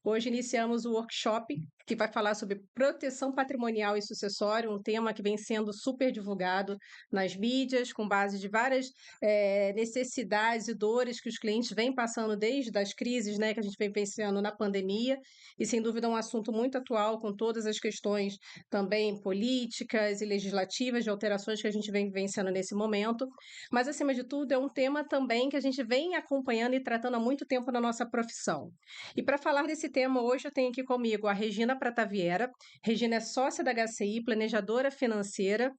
Hoje iniciamos o workshop que vai falar sobre proteção patrimonial e sucessória, um tema que vem sendo super divulgado nas mídias, com base de várias necessidades e dores que os clientes vêm passando desde as crises, né, que a gente vem vivenciando na pandemia, e sem dúvida é um assunto muito atual, com todas as questões também políticas e legislativas de alterações que a gente vem vivenciando nesse momento. Mas, acima de tudo, é um tema também que a gente vem acompanhando e tratando há muito tempo na nossa profissão. E para falar desse tema, hoje eu tenho aqui comigo a Regina Prataviera. Regina é sócia da HCI, planejadora financeira,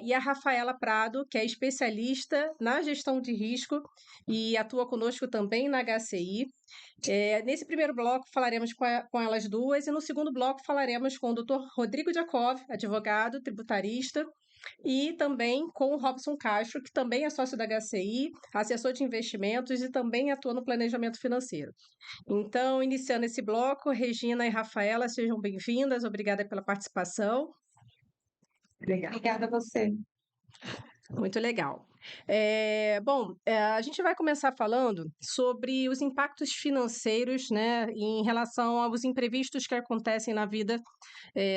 e a Rafaela Prado, que é especialista na gestão de risco e atua conosco também na HCI. Nesse primeiro bloco falaremos com elas duas e no segundo bloco falaremos com o Dr. Rodrigo Jakov, advogado, tributarista, e também com o Robson Castro, que também é sócio da HCI, assessor de investimentos e também atua no planejamento financeiro. Então, iniciando esse bloco, Regina e Rafaela, sejam bem-vindas, obrigada pela participação. Obrigada a você. Muito legal. A gente vai começar falando sobre os impactos financeiros, né, em relação aos imprevistos que acontecem na vida,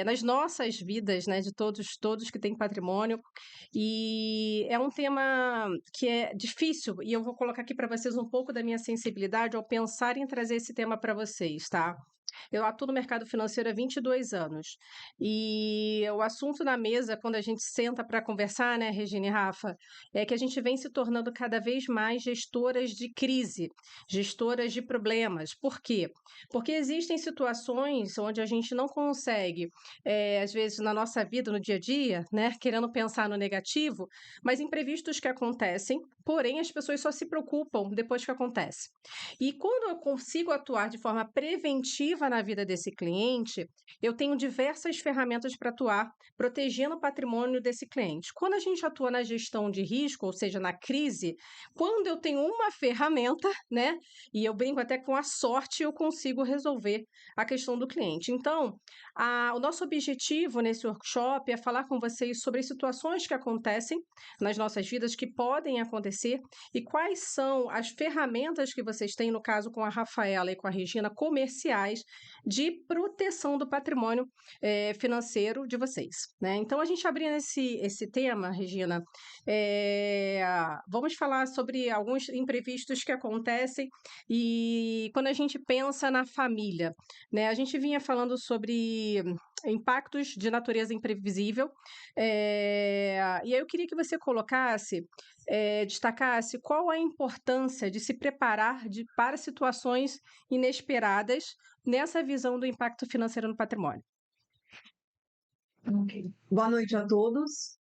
nas nossas vidas, né, de todos que têm patrimônio. E é um tema que é difícil, e eu vou colocar aqui para vocês um pouco da minha sensibilidade ao pensar em trazer esse tema para vocês, tá? Eu atuo no mercado financeiro há 22 anos. E o assunto na mesa, quando a gente senta para conversar, né, Regina e Rafa, é que a gente vem se tornando cada vez mais gestoras de crise, gestoras de problemas. Por quê? Porque existem situações onde a gente não consegue, às vezes na nossa vida, no dia a dia, né, querendo pensar no negativo, mas imprevistos que acontecem, porém as pessoas só se preocupam depois que acontece. E quando eu consigo atuar de forma preventiva na vida desse cliente, eu tenho diversas ferramentas para atuar, protegendo o patrimônio desse cliente. Quando a gente atua na gestão de risco, ou seja, na crise, quando eu tenho uma ferramenta, né, e eu brinco até com a sorte, eu consigo resolver a questão do cliente. Então, o nosso objetivo nesse workshop é falar com vocês sobre as situações que acontecem nas nossas vidas, que podem acontecer, e quais são as ferramentas que vocês têm, no caso com a Rafaela e com a Regina, comerciais, de proteção do patrimônio financeiro de vocês, né? Então, a gente abrindo esse tema, Regina, vamos falar sobre alguns imprevistos que acontecem e quando a gente pensa na família, né? A gente vinha falando sobre impactos de natureza imprevisível, e aí eu queria que você destacasse qual a importância de se preparar para situações inesperadas nessa visão do impacto financeiro no patrimônio. Okay. Boa noite a todos,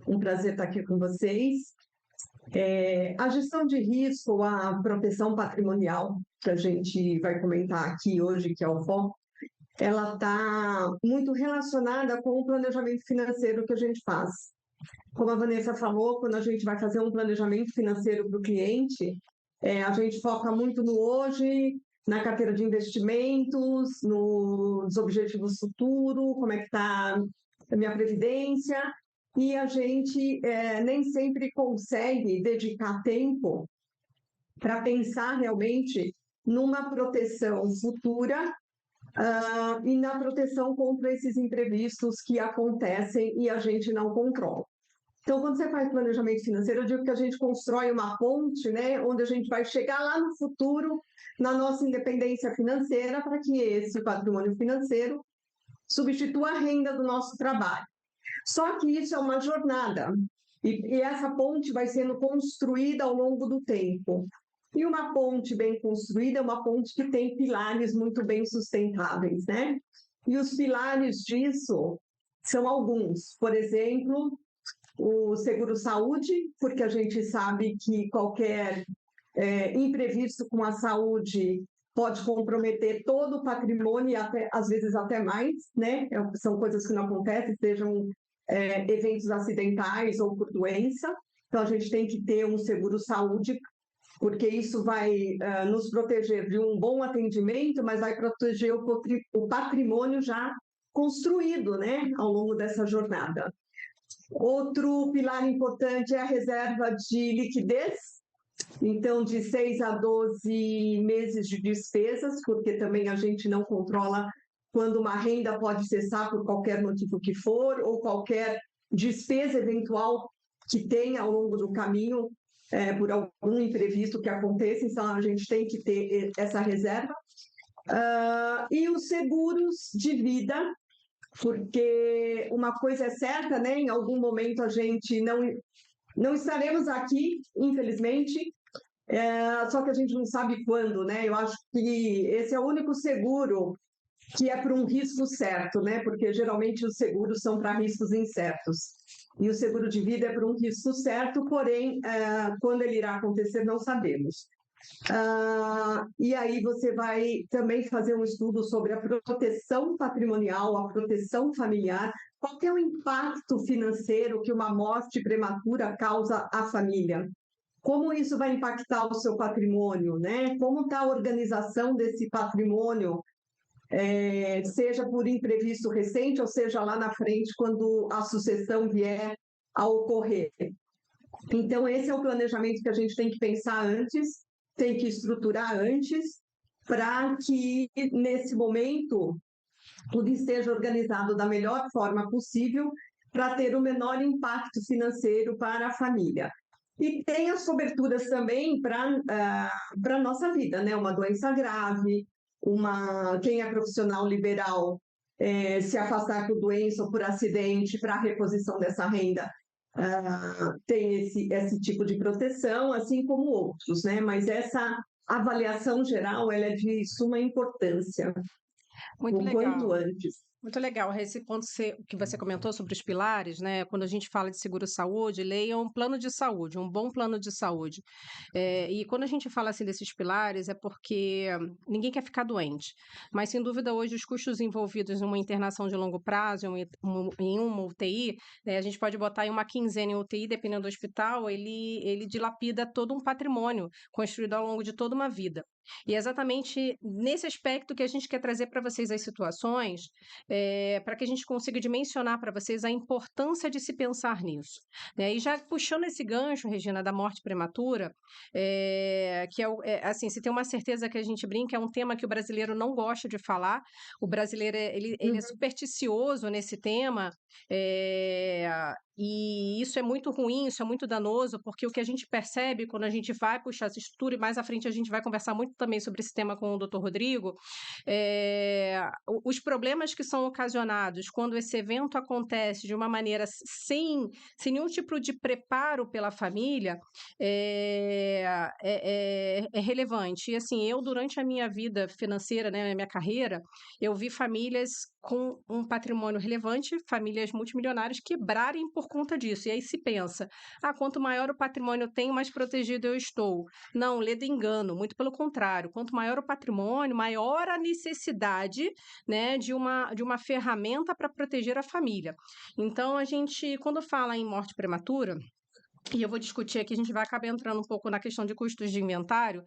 um prazer estar aqui com vocês. A gestão de risco, a proteção patrimonial, que a gente vai comentar aqui hoje, que é o foco, ela está muito relacionada com o planejamento financeiro que a gente faz. Como a Vanessa falou, quando a gente vai fazer um planejamento financeiro para o cliente, a gente foca muito no hoje, na carteira de investimentos, nos objetivos futuros, como é que está a minha previdência, e a gente nem sempre consegue dedicar tempo para pensar realmente numa proteção futura e na proteção contra esses imprevistos que acontecem e a gente não controla. Então, quando você faz planejamento financeiro, eu digo que a gente constrói uma ponte, né, onde a gente vai chegar lá no futuro, na nossa independência financeira, para que esse patrimônio financeiro substitua a renda do nosso trabalho. Só que isso é uma jornada, e essa ponte vai sendo construída ao longo do tempo. E uma ponte bem construída é uma ponte que tem pilares muito bem sustentáveis, né? E os pilares disso são alguns. Por exemplo, o seguro-saúde, porque a gente sabe que qualquer imprevisto com a saúde pode comprometer todo o patrimônio e até, às vezes até mais, né? São coisas que não acontecem, sejam eventos acidentais ou por doença. Então, a gente tem que ter um seguro-saúde, porque isso vai nos proteger de um bom atendimento, mas vai proteger o patrimônio já construído, né, ao longo dessa jornada. Outro pilar importante é a reserva de liquidez, Então, de 6 a 12 meses de despesas, porque também a gente não controla quando uma renda pode cessar por qualquer motivo que for, ou qualquer despesa eventual que tenha ao longo do caminho, por algum imprevisto que aconteça, então a gente tem que ter essa reserva. E os seguros de vida, porque uma coisa é certa, né? Em algum momento a gente não estaremos aqui, infelizmente, só que a gente não sabe quando, né? Eu acho que esse é o único seguro que é para um risco certo, né? Porque geralmente os seguros são para riscos incertos. E o seguro de vida é para um risco certo, porém, quando ele irá acontecer, não sabemos. E aí você vai também fazer um estudo sobre a proteção patrimonial, a proteção familiar, qual é o impacto financeiro que uma morte prematura causa à família? Como isso vai impactar o seu patrimônio, né? Como está a organização desse patrimônio, seja por imprevisto recente, ou seja lá na frente, quando a sucessão vier a ocorrer. Então, esse é o planejamento que a gente tem que pensar antes, tem que estruturar antes, para que, nesse momento, tudo esteja organizado da melhor forma possível para ter o menor impacto financeiro para a família. E tem as coberturas também para a nossa vida, né? Uma doença grave, quem é profissional liberal se afastar por doença ou por acidente, para a reposição dessa renda, tem esse tipo de proteção, assim como outros, né? Mas essa avaliação geral ela é de suma importância, Muito o quanto legal. antes. Muito legal, esse ponto que você comentou sobre os pilares, né? Quando a gente fala de seguro-saúde, leia um plano de saúde, um bom plano de saúde. E quando a gente fala assim desses pilares, é porque ninguém quer ficar doente. Mas, sem dúvida, hoje os custos envolvidos em uma internação de longo prazo, em uma UTI, a gente pode botar em uma quinzena em UTI, dependendo do hospital, ele dilapida todo um patrimônio construído ao longo de toda uma vida. E é exatamente nesse aspecto que a gente quer trazer para vocês as situações, para que a gente consiga dimensionar para vocês a importância de se pensar nisso. Né? E já puxando esse gancho, Regina, da morte prematura, que assim, se tem uma certeza que a gente brinca, é um tema que o brasileiro não gosta de falar. O brasileiro ele é supersticioso nesse tema, e isso é muito ruim, isso é muito danoso, porque o que a gente percebe quando a gente vai puxar essa estrutura, e mais à frente a gente vai conversar muito também sobre esse tema com o Dr. Rodrigo, os problemas que são ocasionados quando esse evento acontece de uma maneira sem nenhum tipo de preparo pela família, é relevante. E assim, eu durante a minha vida financeira, né, a minha carreira, eu vi famílias com um patrimônio relevante, famílias multimilionárias quebrarem por conta disso. E aí se pensa, quanto maior o patrimônio eu tenho, mais protegido eu estou. Não, lê do engano, muito pelo contrário. Quanto maior o patrimônio, maior a necessidade, né, de uma ferramenta para proteger a família. Então, a gente, quando fala em morte prematura, e eu vou discutir aqui, a gente vai acabar entrando um pouco na questão de custos de inventário.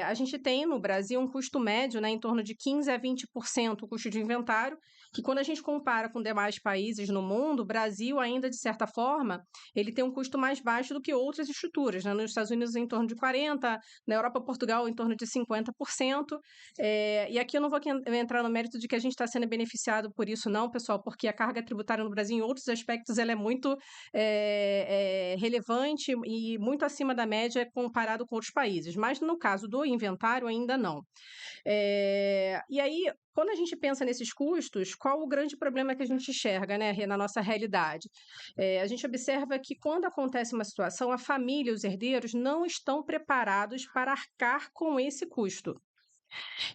A gente tem no Brasil um custo médio, né, em torno de 15% a 20% o custo de inventário, que quando a gente compara com demais países no mundo, o Brasil ainda, de certa forma, ele tem um custo mais baixo do que outras estruturas, né? Nos Estados Unidos em torno de 40%, na Europa, Portugal em torno de 50%. E aqui eu não vou entrar no mérito de que a gente está sendo beneficiado por isso não, pessoal, porque a carga tributária no Brasil, em outros aspectos, ela é muito relevante e muito acima da média comparado com outros países, mas no caso do inventário ainda não. E aí, quando a gente pensa nesses custos, qual o grande problema que a gente enxerga, né, Rê, na nossa realidade? A gente observa que quando acontece uma situação, a família e os herdeiros não estão preparados para arcar com esse custo.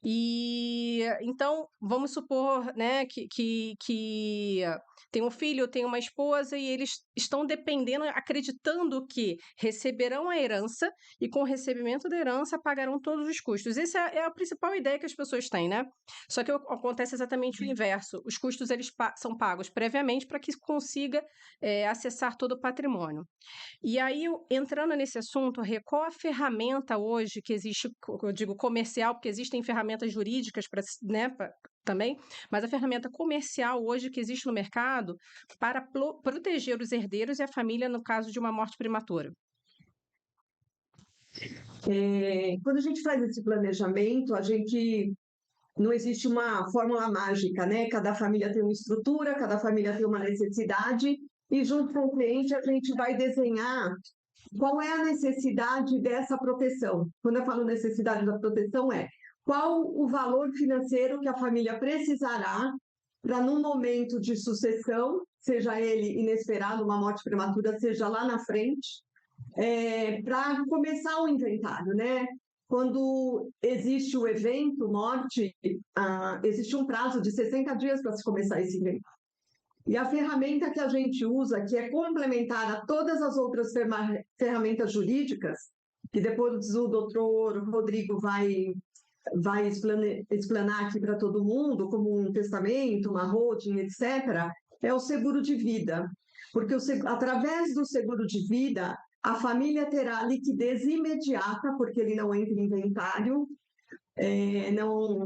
E então, vamos supor, né, que tem um filho, tem uma esposa e eles estão dependendo, acreditando que receberão a herança e com o recebimento da herança pagarão todos os custos. Essa é a principal ideia que as pessoas têm, né? Só que acontece exatamente o inverso. Os custos eles são pagos previamente para que consiga acessar todo o patrimônio. E aí, entrando nesse assunto, Rê, qual a ferramenta hoje que existe, eu digo comercial, porque existem ferramentas jurídicas né, também, mas a ferramenta comercial hoje que existe no mercado para proteger os herdeiros e a família no caso de uma morte prematura? Quando a gente faz esse planejamento, não existe uma fórmula mágica, né? Cada família tem uma estrutura, cada família tem uma necessidade, e junto com o cliente a gente vai desenhar qual é a necessidade dessa proteção. Quando eu falo necessidade da proteção, qual o valor financeiro que a família precisará para, num momento de sucessão, seja ele inesperado, uma morte prematura, seja lá na frente, para começar o inventário, né? Quando existe o evento, morte, existe um prazo de 60 dias para se começar esse inventário. E a ferramenta que a gente usa, que é complementar a todas as outras ferramentas jurídicas, que depois o doutor Rodrigo vai explanar aqui para todo mundo, como um testamento, uma holding, etc., é o seguro de vida. Porque através do seguro de vida, a família terá liquidez imediata, porque ele não entra em inventário,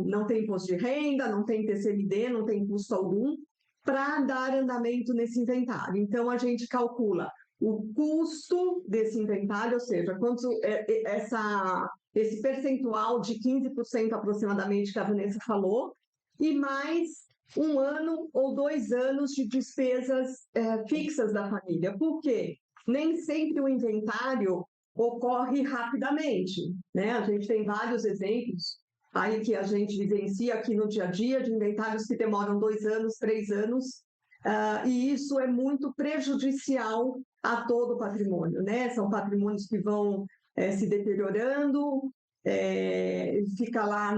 não tem imposto de renda, não tem TCMD, não tem custo algum, para dar andamento nesse inventário. Então, a gente calcula o custo desse inventário, ou seja, esse percentual de 15% aproximadamente que a Vanessa falou, e mais 1 ano ou 2 anos de despesas fixas da família. Por quê? Nem sempre o inventário ocorre rapidamente, né? A gente tem vários exemplos aí que a gente vivencia aqui no dia a dia, de inventários que demoram 2 anos, 3 anos, e isso é muito prejudicial a todo o patrimônio, né? São patrimônios que vão se deteriorando, fica lá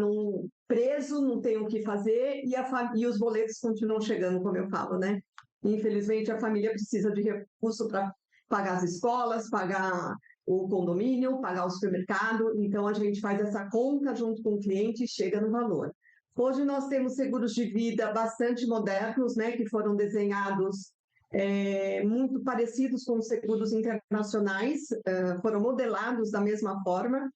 preso, não tem o que fazer, e os boletos continuam chegando, como eu falo, né? Infelizmente, a família precisa de recurso para pagar as escolas, pagar o condomínio, pagar o supermercado, então a gente faz essa conta junto com o cliente e chega no valor. Hoje nós temos seguros de vida bastante modernos, né, que foram desenhados muito parecidos com os seguros internacionais, foram modelados da mesma forma,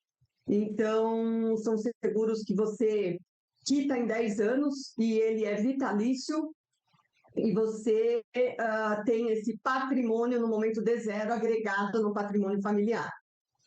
então são seguros que você quita em 10 anos e ele é vitalício, e você tem esse patrimônio no momento de zero agregado no patrimônio familiar.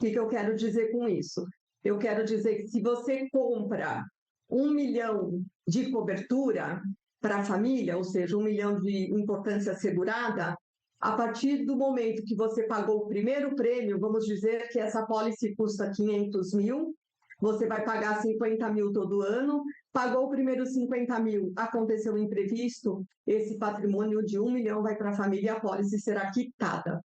O que eu quero dizer com isso? Eu quero dizer que se você compra 1 milhão de cobertura para a família, ou seja, 1 milhão de importância assegurada, a partir do momento que você pagou o primeiro prêmio, vamos dizer que essa pólice custa 500 mil, você vai pagar 50 mil todo ano, pagou o primeiro 50 mil, aconteceu um imprevisto, esse patrimônio de 1 milhão vai para a família e a pólice será quitada.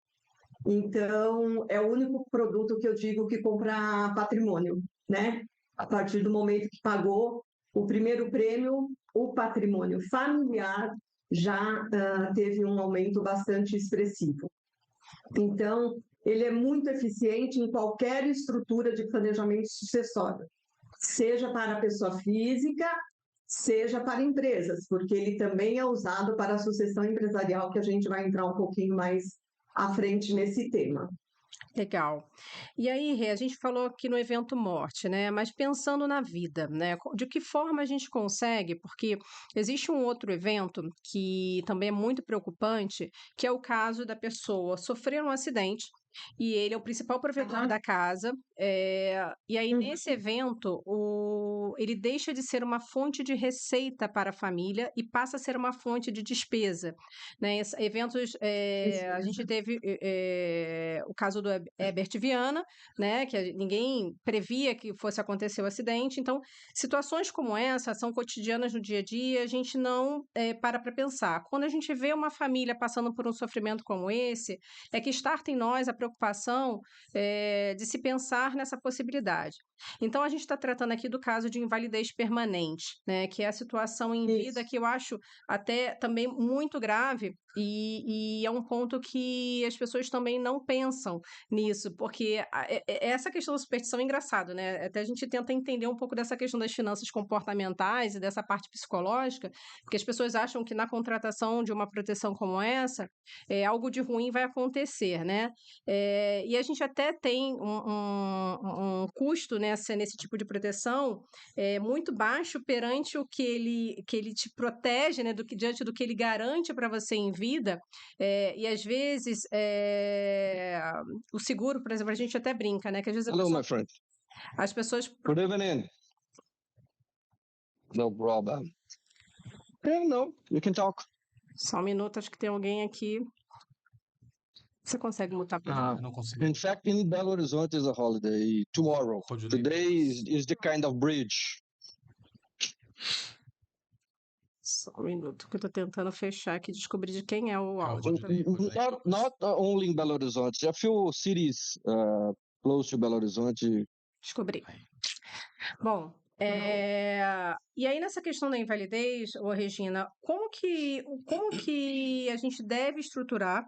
Então, é o único produto que eu digo que compra patrimônio, né? A partir do momento que pagou o primeiro prêmio, o patrimônio familiar já teve um aumento bastante expressivo. Então, ele é muito eficiente em qualquer estrutura de planejamento sucessório, seja para a pessoa física, seja para empresas, porque ele também é usado para a sucessão empresarial, que a gente vai entrar um pouquinho mais à frente nesse tema. Legal. E aí, Rê, a gente falou aqui no evento morte, né? Mas pensando na vida, né? De que forma a gente consegue? Porque existe um outro evento que também é muito preocupante, que é o caso da pessoa sofrer um acidente e ele é o principal provedor da casa. E aí, nesse evento, ele deixa de ser uma fonte de receita para a família e passa a ser uma fonte de despesa, né? Eventos, a gente teve o caso do Herbert Viana, né? Que ninguém previa que fosse acontecer o acidente. Então, situações como essa são cotidianas no dia a dia, a gente não para pensar. Quando a gente vê uma família passando por um sofrimento como esse, é que starta em nós a preocupação de se pensar nessa possibilidade. Então, a gente está tratando aqui do caso de invalidez permanente, né? Que é a situação em vida que eu acho até também muito grave e é um ponto que as pessoas também não pensam nisso, porque essa questão da superstição é engraçado, né? Até a gente tenta entender um pouco dessa questão das finanças comportamentais e dessa parte psicológica, porque as pessoas acham que na contratação de uma proteção como essa, algo de ruim vai acontecer, né? E a gente até tem um custo nesse tipo de proteção muito baixo perante o que ele te protege, né, diante do que ele garante para você em vida, e às vezes o seguro, por exemplo, a gente até brinca, né, que às vezes a Hello, pessoa my friend. As pessoas. Good evening. No problem. Yeah, no, you can talk. Só um minuto, acho que tem alguém aqui. Você consegue mutar para Uh, Eu não consigo. in fact, in Belo Horizonte is a holiday tomorrow. Pode ler. Today is the kind of bridge. Só um minuto, que eu tô tentando fechar aqui e descobrir de quem é o áudio. Pode ler. Not only in Belo Horizonte. A few cities close to Belo Horizonte. Descobri. Bom, e aí nessa questão da invalidez, Regina, como que a gente deve estruturar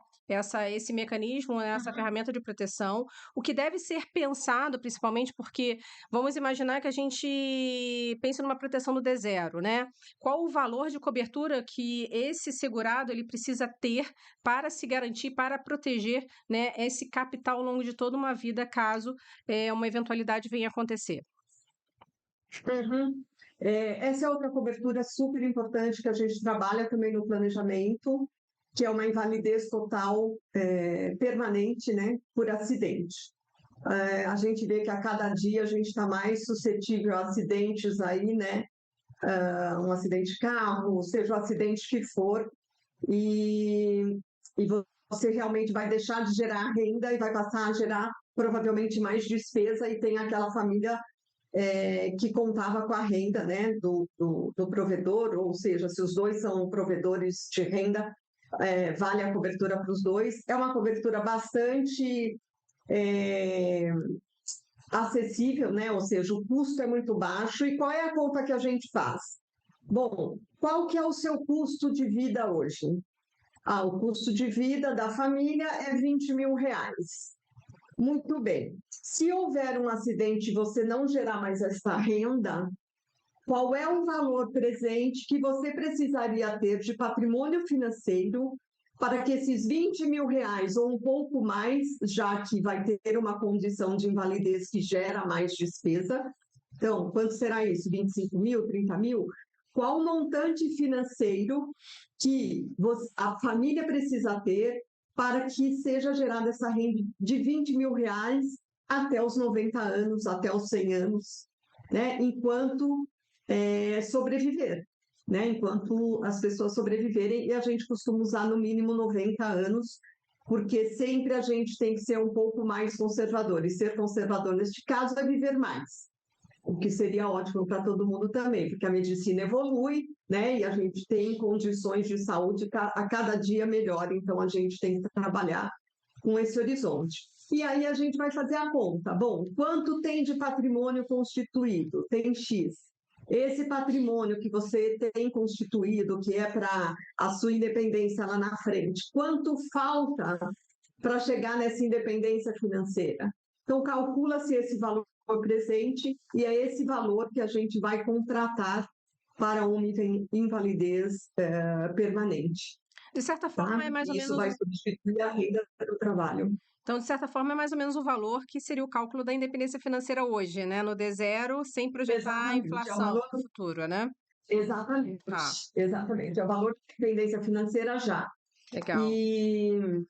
esse mecanismo, né, essa ferramenta de proteção? O que deve ser pensado, principalmente porque vamos imaginar que a gente pense numa proteção do D0, né? Qual o valor de cobertura que esse segurado ele precisa ter para se garantir, para proteger, né, esse capital ao longo de toda uma vida, caso uma eventualidade venha a acontecer? Uhum. Essa é outra cobertura super importante que a gente trabalha também no planejamento, que é uma invalidez total permanente, né, por acidente. A gente vê que a cada dia a gente está mais suscetível a acidentes aí, né, um acidente de carro, seja o acidente que for, e você realmente vai deixar de gerar renda e vai passar a gerar provavelmente mais despesa, e tem aquela família que contava com a renda, né, do provedor, ou seja, se os dois são provedores de renda, vale a cobertura para os dois. É uma cobertura bastante acessível, né, ou seja, o custo é muito baixo. E qual é a conta que a gente faz? Bom, qual que é o seu custo de vida hoje? O custo de vida da família é R$20.000. Muito bem. Se houver um acidente e você não gerar mais essa renda, qual é o valor presente que você precisaria ter de patrimônio financeiro para que esses R$20.000 ou um pouco mais, já que vai ter uma condição de invalidez que gera mais despesa? Então, quanto será isso? 25.000, 30.000? Qual o montante financeiro que a família precisa ter para que seja gerada essa renda de R$20.000 até os 90 anos, até os 100 anos, né? Enquanto sobreviver, né? Enquanto as pessoas sobreviverem, e a gente costuma usar no mínimo 90 anos, porque sempre a gente tem que ser um pouco mais conservador, e ser conservador neste caso é viver mais, o que seria ótimo para todo mundo também, porque a medicina evolui, né, e a gente tem condições de saúde a cada dia melhor, então a gente tem que trabalhar com esse horizonte. E aí a gente vai fazer a conta. Bom, quanto tem de patrimônio constituído? Tem X. Esse patrimônio que você tem constituído, que é para a sua independência lá na frente, quanto falta para chegar nessa independência financeira? Então, calcula-se esse valor presente e é esse valor que a gente vai contratar para uma invalidez permanente. De certa forma, é mais ou Isso menos. vai substituir a renda do trabalho. Então, de certa forma, é mais ou menos o valor que seria o cálculo da independência financeira hoje, né? No D0, sem projetar a inflação no futuro, né? Exatamente, exatamente. É o valor de dependência financeira já. Legal. E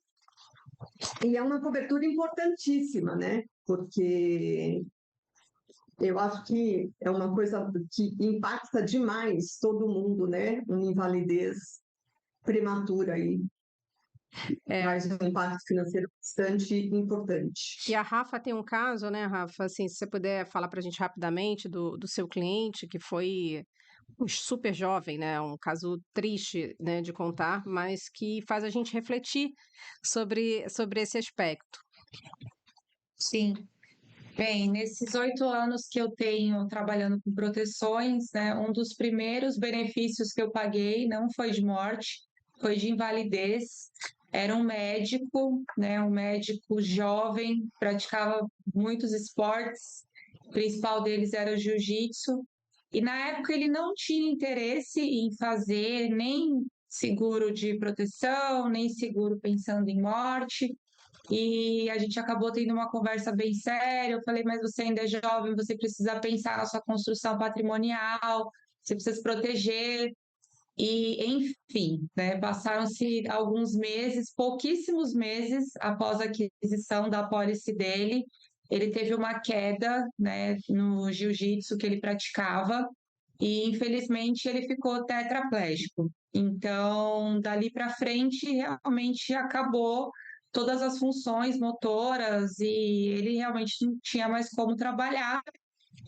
é uma cobertura importantíssima, né? Porque eu acho que é uma coisa que impacta demais todo mundo, né? Uma invalidez prematura aí. Traz um impacto financeiro bastante importante. E a Rafa tem um caso, né, Rafa? Assim, se você puder falar para a gente rapidamente do seu cliente, que foi super jovem, né? Um caso triste, né, de contar, mas que faz a gente refletir sobre esse aspecto. Sim. Bem, nesses 8 anos que eu tenho trabalhando com proteções, né, um dos primeiros benefícios que eu paguei não foi de morte, foi de invalidez. Era um médico, né, um médico jovem, praticava muitos esportes, o principal deles era o jiu-jitsu, e na época ele não tinha interesse em fazer nem seguro de proteção, nem seguro pensando em morte. E a gente acabou tendo uma conversa bem séria. Eu falei, mas você ainda é jovem, você precisa pensar na sua construção patrimonial, você precisa se proteger. E, enfim, né, passaram-se alguns meses, pouquíssimos meses após a aquisição da apólice dele, ele teve uma queda, né, no jiu-jitsu que ele praticava e, infelizmente, ele ficou tetraplégico. Então, dali para frente, realmente acabou todas as funções motoras e ele realmente não tinha mais como trabalhar.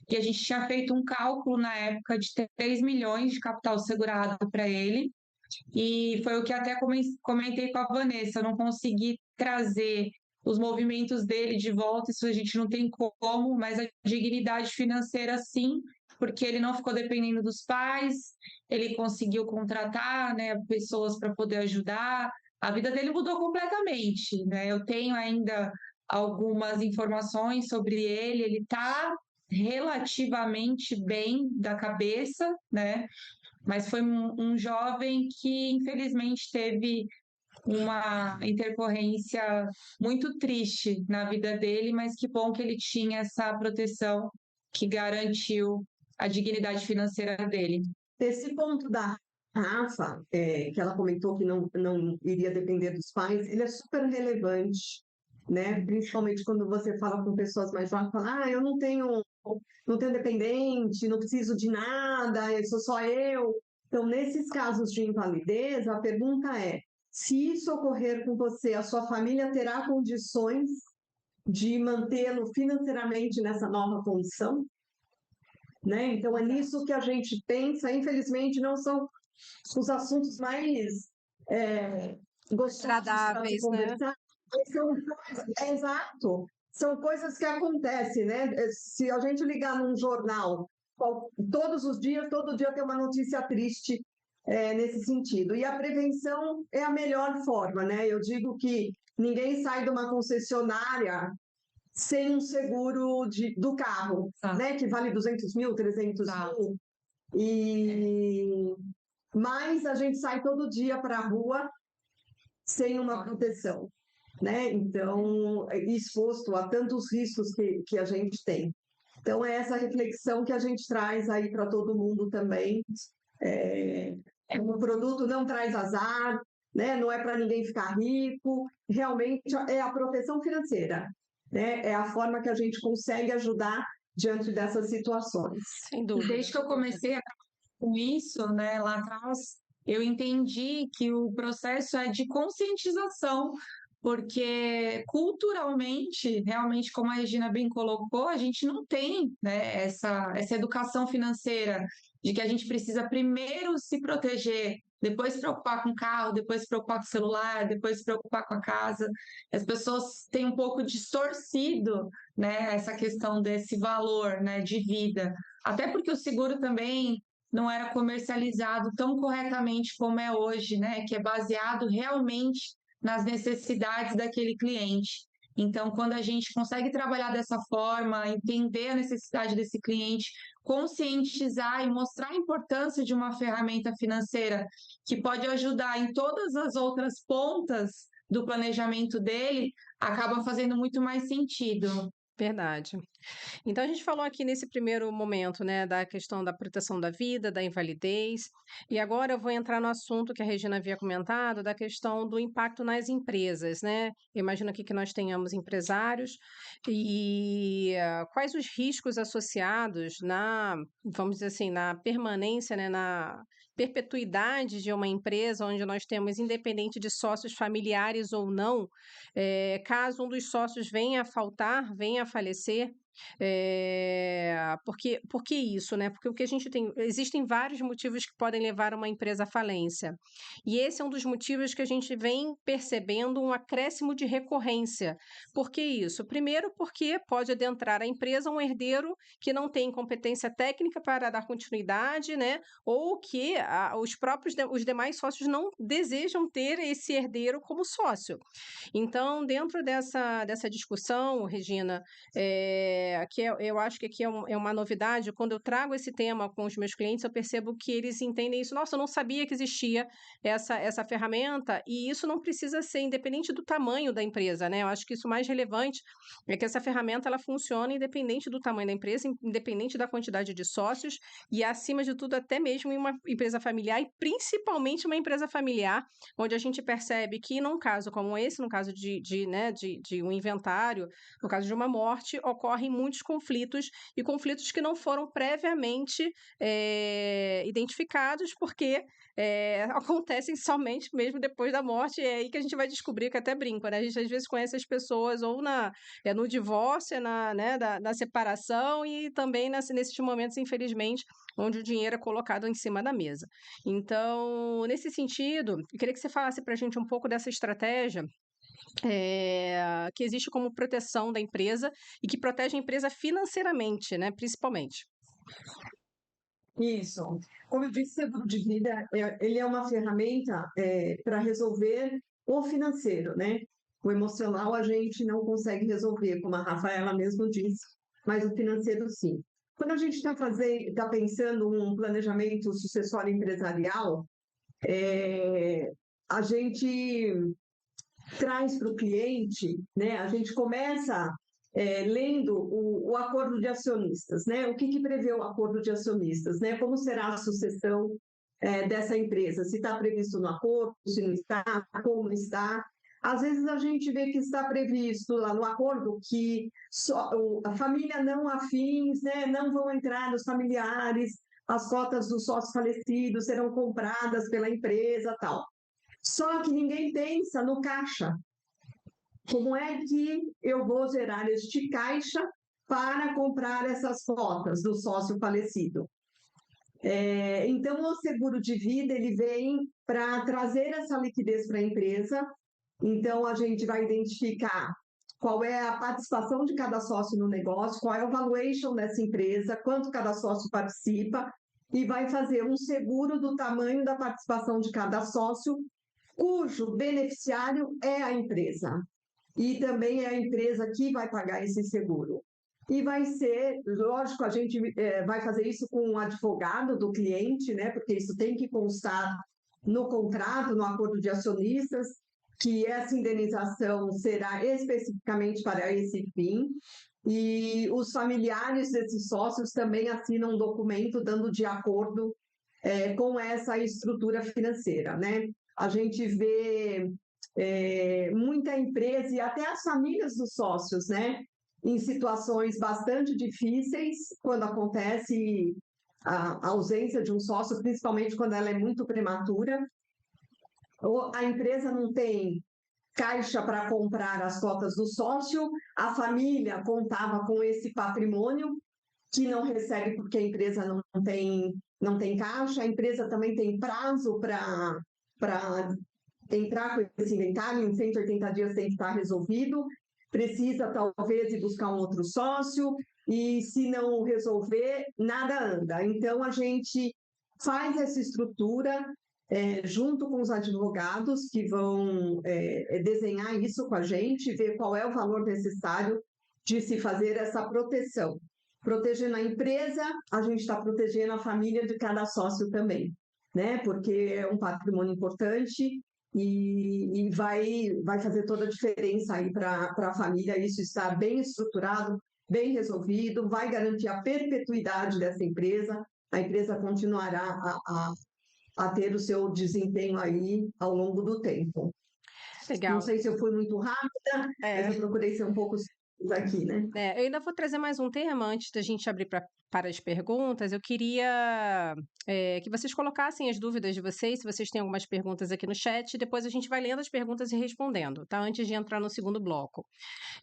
E a gente tinha feito um cálculo na época de 3 milhões de capital segurado para ele. E foi o que até comentei com a Vanessa, eu não consegui trazer os movimentos dele de volta, isso a gente não tem como, mas a dignidade financeira sim, porque ele não ficou dependendo dos pais, ele conseguiu contratar, né, pessoas para poder ajudar, a vida dele mudou completamente, né? Eu tenho ainda algumas informações sobre ele, ele está relativamente bem da cabeça, né? Mas foi um jovem que, infelizmente, teve uma intercorrência muito triste na vida dele, mas que bom que ele tinha essa proteção que garantiu a dignidade financeira dele. Esse ponto da Rafa, que ela comentou que não iria depender dos pais, ele é super relevante, né? Principalmente quando você fala com pessoas mais jovens, fala, eu não tenho dependente, não preciso de nada, eu sou só eu. Então, nesses casos de invalidez, a pergunta é: se isso ocorrer com você, a sua família terá condições de mantê-lo financeiramente nessa nova condição? Né? Então, é nisso que a gente pensa. Infelizmente, não são os assuntos mais gostosos para se Agradáveis, né? conversar. Exato. São coisas que acontecem, né? Se a gente ligar num jornal, todo dia tem uma notícia triste nesse sentido. E a prevenção é a melhor forma, né? Eu digo que ninguém sai de uma concessionária sem um seguro do carro, né? Que vale 200 mil, 300 mil. Mas a gente sai todo dia para a rua sem uma proteção, né? Então, exposto a tantos riscos que a gente tem. Então, é essa reflexão que a gente traz aí para todo mundo também. O produto não traz azar, né? Não é para ninguém ficar rico, realmente é a proteção financeira, né? É a forma que a gente consegue ajudar diante dessas situações. Sem dúvida. Desde que eu comecei a com isso, né, lá atrás, eu entendi que o processo é de conscientização, porque culturalmente, realmente, como a Regina bem colocou, a gente não tem, né, essa educação financeira de que a gente precisa primeiro se proteger, depois se preocupar com o carro, depois se preocupar com o celular, depois se preocupar com a casa. As pessoas têm um pouco distorcido, né, essa questão desse valor, né, de vida. Até porque o seguro também não era comercializado tão corretamente como é hoje, né? Que é baseado realmente nas necessidades daquele cliente. Então, quando a gente consegue trabalhar dessa forma, entender a necessidade desse cliente, conscientizar e mostrar a importância de uma ferramenta financeira que pode ajudar em todas as outras pontas do planejamento dele, acaba fazendo muito mais sentido. Verdade. Então, a gente falou aqui nesse primeiro momento, né, da questão da proteção da vida, da invalidez, e agora eu vou entrar no assunto que a Regina havia comentado, da questão do impacto nas empresas, né? Eu imagino aqui que nós tenhamos empresários e quais os riscos associados vamos dizer assim, na permanência, né, na perpetuidade de uma empresa onde nós temos, independente de sócios familiares ou não, caso um dos sócios venha a faltar, venha a falecer, por que isso, né? Porque o que a gente tem, existem vários motivos que podem levar uma empresa à falência. E esse é um dos motivos que a gente vem percebendo um acréscimo de recorrência. Por que isso? Primeiro, porque pode adentrar a empresa um herdeiro que não tem competência técnica para dar continuidade, né? Ou que os demais sócios não desejam ter esse herdeiro como sócio. Então, dentro dessa discussão, Regina, eu acho que aqui é uma novidade. Quando eu trago esse tema com os meus clientes, eu percebo que eles entendem isso. Nossa, eu não sabia que existia essa ferramenta, e isso não precisa ser independente do tamanho da empresa, né? Eu acho que isso mais relevante é que essa ferramenta ela funciona independente do tamanho da empresa, independente da quantidade de sócios, e acima de tudo, até mesmo em uma empresa familiar, e principalmente uma empresa familiar, onde a gente percebe que, num caso como esse, no caso de um inventário, no caso de uma morte, ocorrem muitos conflitos, e conflitos que não foram previamente identificados, porque acontecem somente mesmo depois da morte. É aí que a gente vai descobrir, que até brinco, né? A gente às vezes conhece as pessoas ou no divórcio, na separação, e também nesses momentos, infelizmente, onde o dinheiro é colocado em cima da mesa. Então, nesse sentido, eu queria que você falasse para a gente um pouco dessa estratégia que existe como proteção da empresa e que protege a empresa financeiramente, né, principalmente. Isso. Como eu disse, seguro de vida, ele é uma ferramenta para resolver o financeiro, né? O emocional a gente não consegue resolver, como a Rafaela mesmo disse, mas o financeiro sim. Quando a gente está pensando um planejamento sucessório empresarial, a gente traz para o cliente, né? A gente começa lendo o acordo de acionistas, né? O que prevê o acordo de acionistas, né? Como será a sucessão dessa empresa? Se está previsto no acordo, se não está, como está. Às vezes a gente vê que está previsto lá no acordo que a família não afins, né, não vão entrar nos familiares, as cotas dos sócios falecidos serão compradas pela empresa, tal. Só que ninguém pensa no caixa. Como é que eu vou gerar este caixa para comprar essas cotas do sócio falecido? Então, o seguro de vida ele vem para trazer essa liquidez para a empresa. Então, a gente vai identificar qual é a participação de cada sócio no negócio, qual é o valuation dessa empresa, quanto cada sócio participa, e vai fazer um seguro do tamanho da participação de cada sócio, cujo beneficiário é a empresa. E também é a empresa que vai pagar esse seguro. E vai ser, lógico, a gente vai fazer isso com um advogado do cliente, né? Porque isso tem que constar no contrato, no acordo de acionistas, que essa indenização será especificamente para esse fim. E os familiares desses sócios também assinam um documento dando de acordo com essa estrutura financeira, né? A gente vê muita empresa e até as famílias dos sócios, né? Em situações bastante difíceis, quando acontece a ausência de um sócio, principalmente quando ela é muito prematura, ou a empresa não tem caixa para comprar as cotas do sócio, a família contava com esse patrimônio que não recebe porque a empresa não tem caixa, a empresa também tem prazo para entrar com esse inventário, em 180 dias tem que estar resolvido, precisa talvez ir buscar um outro sócio, e se não resolver, nada anda. Então, a gente faz essa estrutura junto com os advogados que vão desenhar isso com a gente, ver qual é o valor necessário de se fazer essa proteção. Protegendo a empresa, a gente está protegendo a família de cada sócio também, né? Porque é um patrimônio importante e vai fazer toda a diferença aí para a família. Isso está bem estruturado, bem resolvido, vai garantir a perpetuidade dessa empresa, a empresa continuará a ter o seu desempenho aí ao longo do tempo. Legal. Não sei se eu fui muito rápida, mas eu procurei ser um pouco aqui, né? Eu ainda vou trazer mais um tema antes da gente abrir para as perguntas. Eu queria que vocês colocassem as dúvidas de vocês, se vocês têm algumas perguntas aqui no chat, e depois a gente vai lendo as perguntas e respondendo, tá? Antes de entrar no segundo bloco.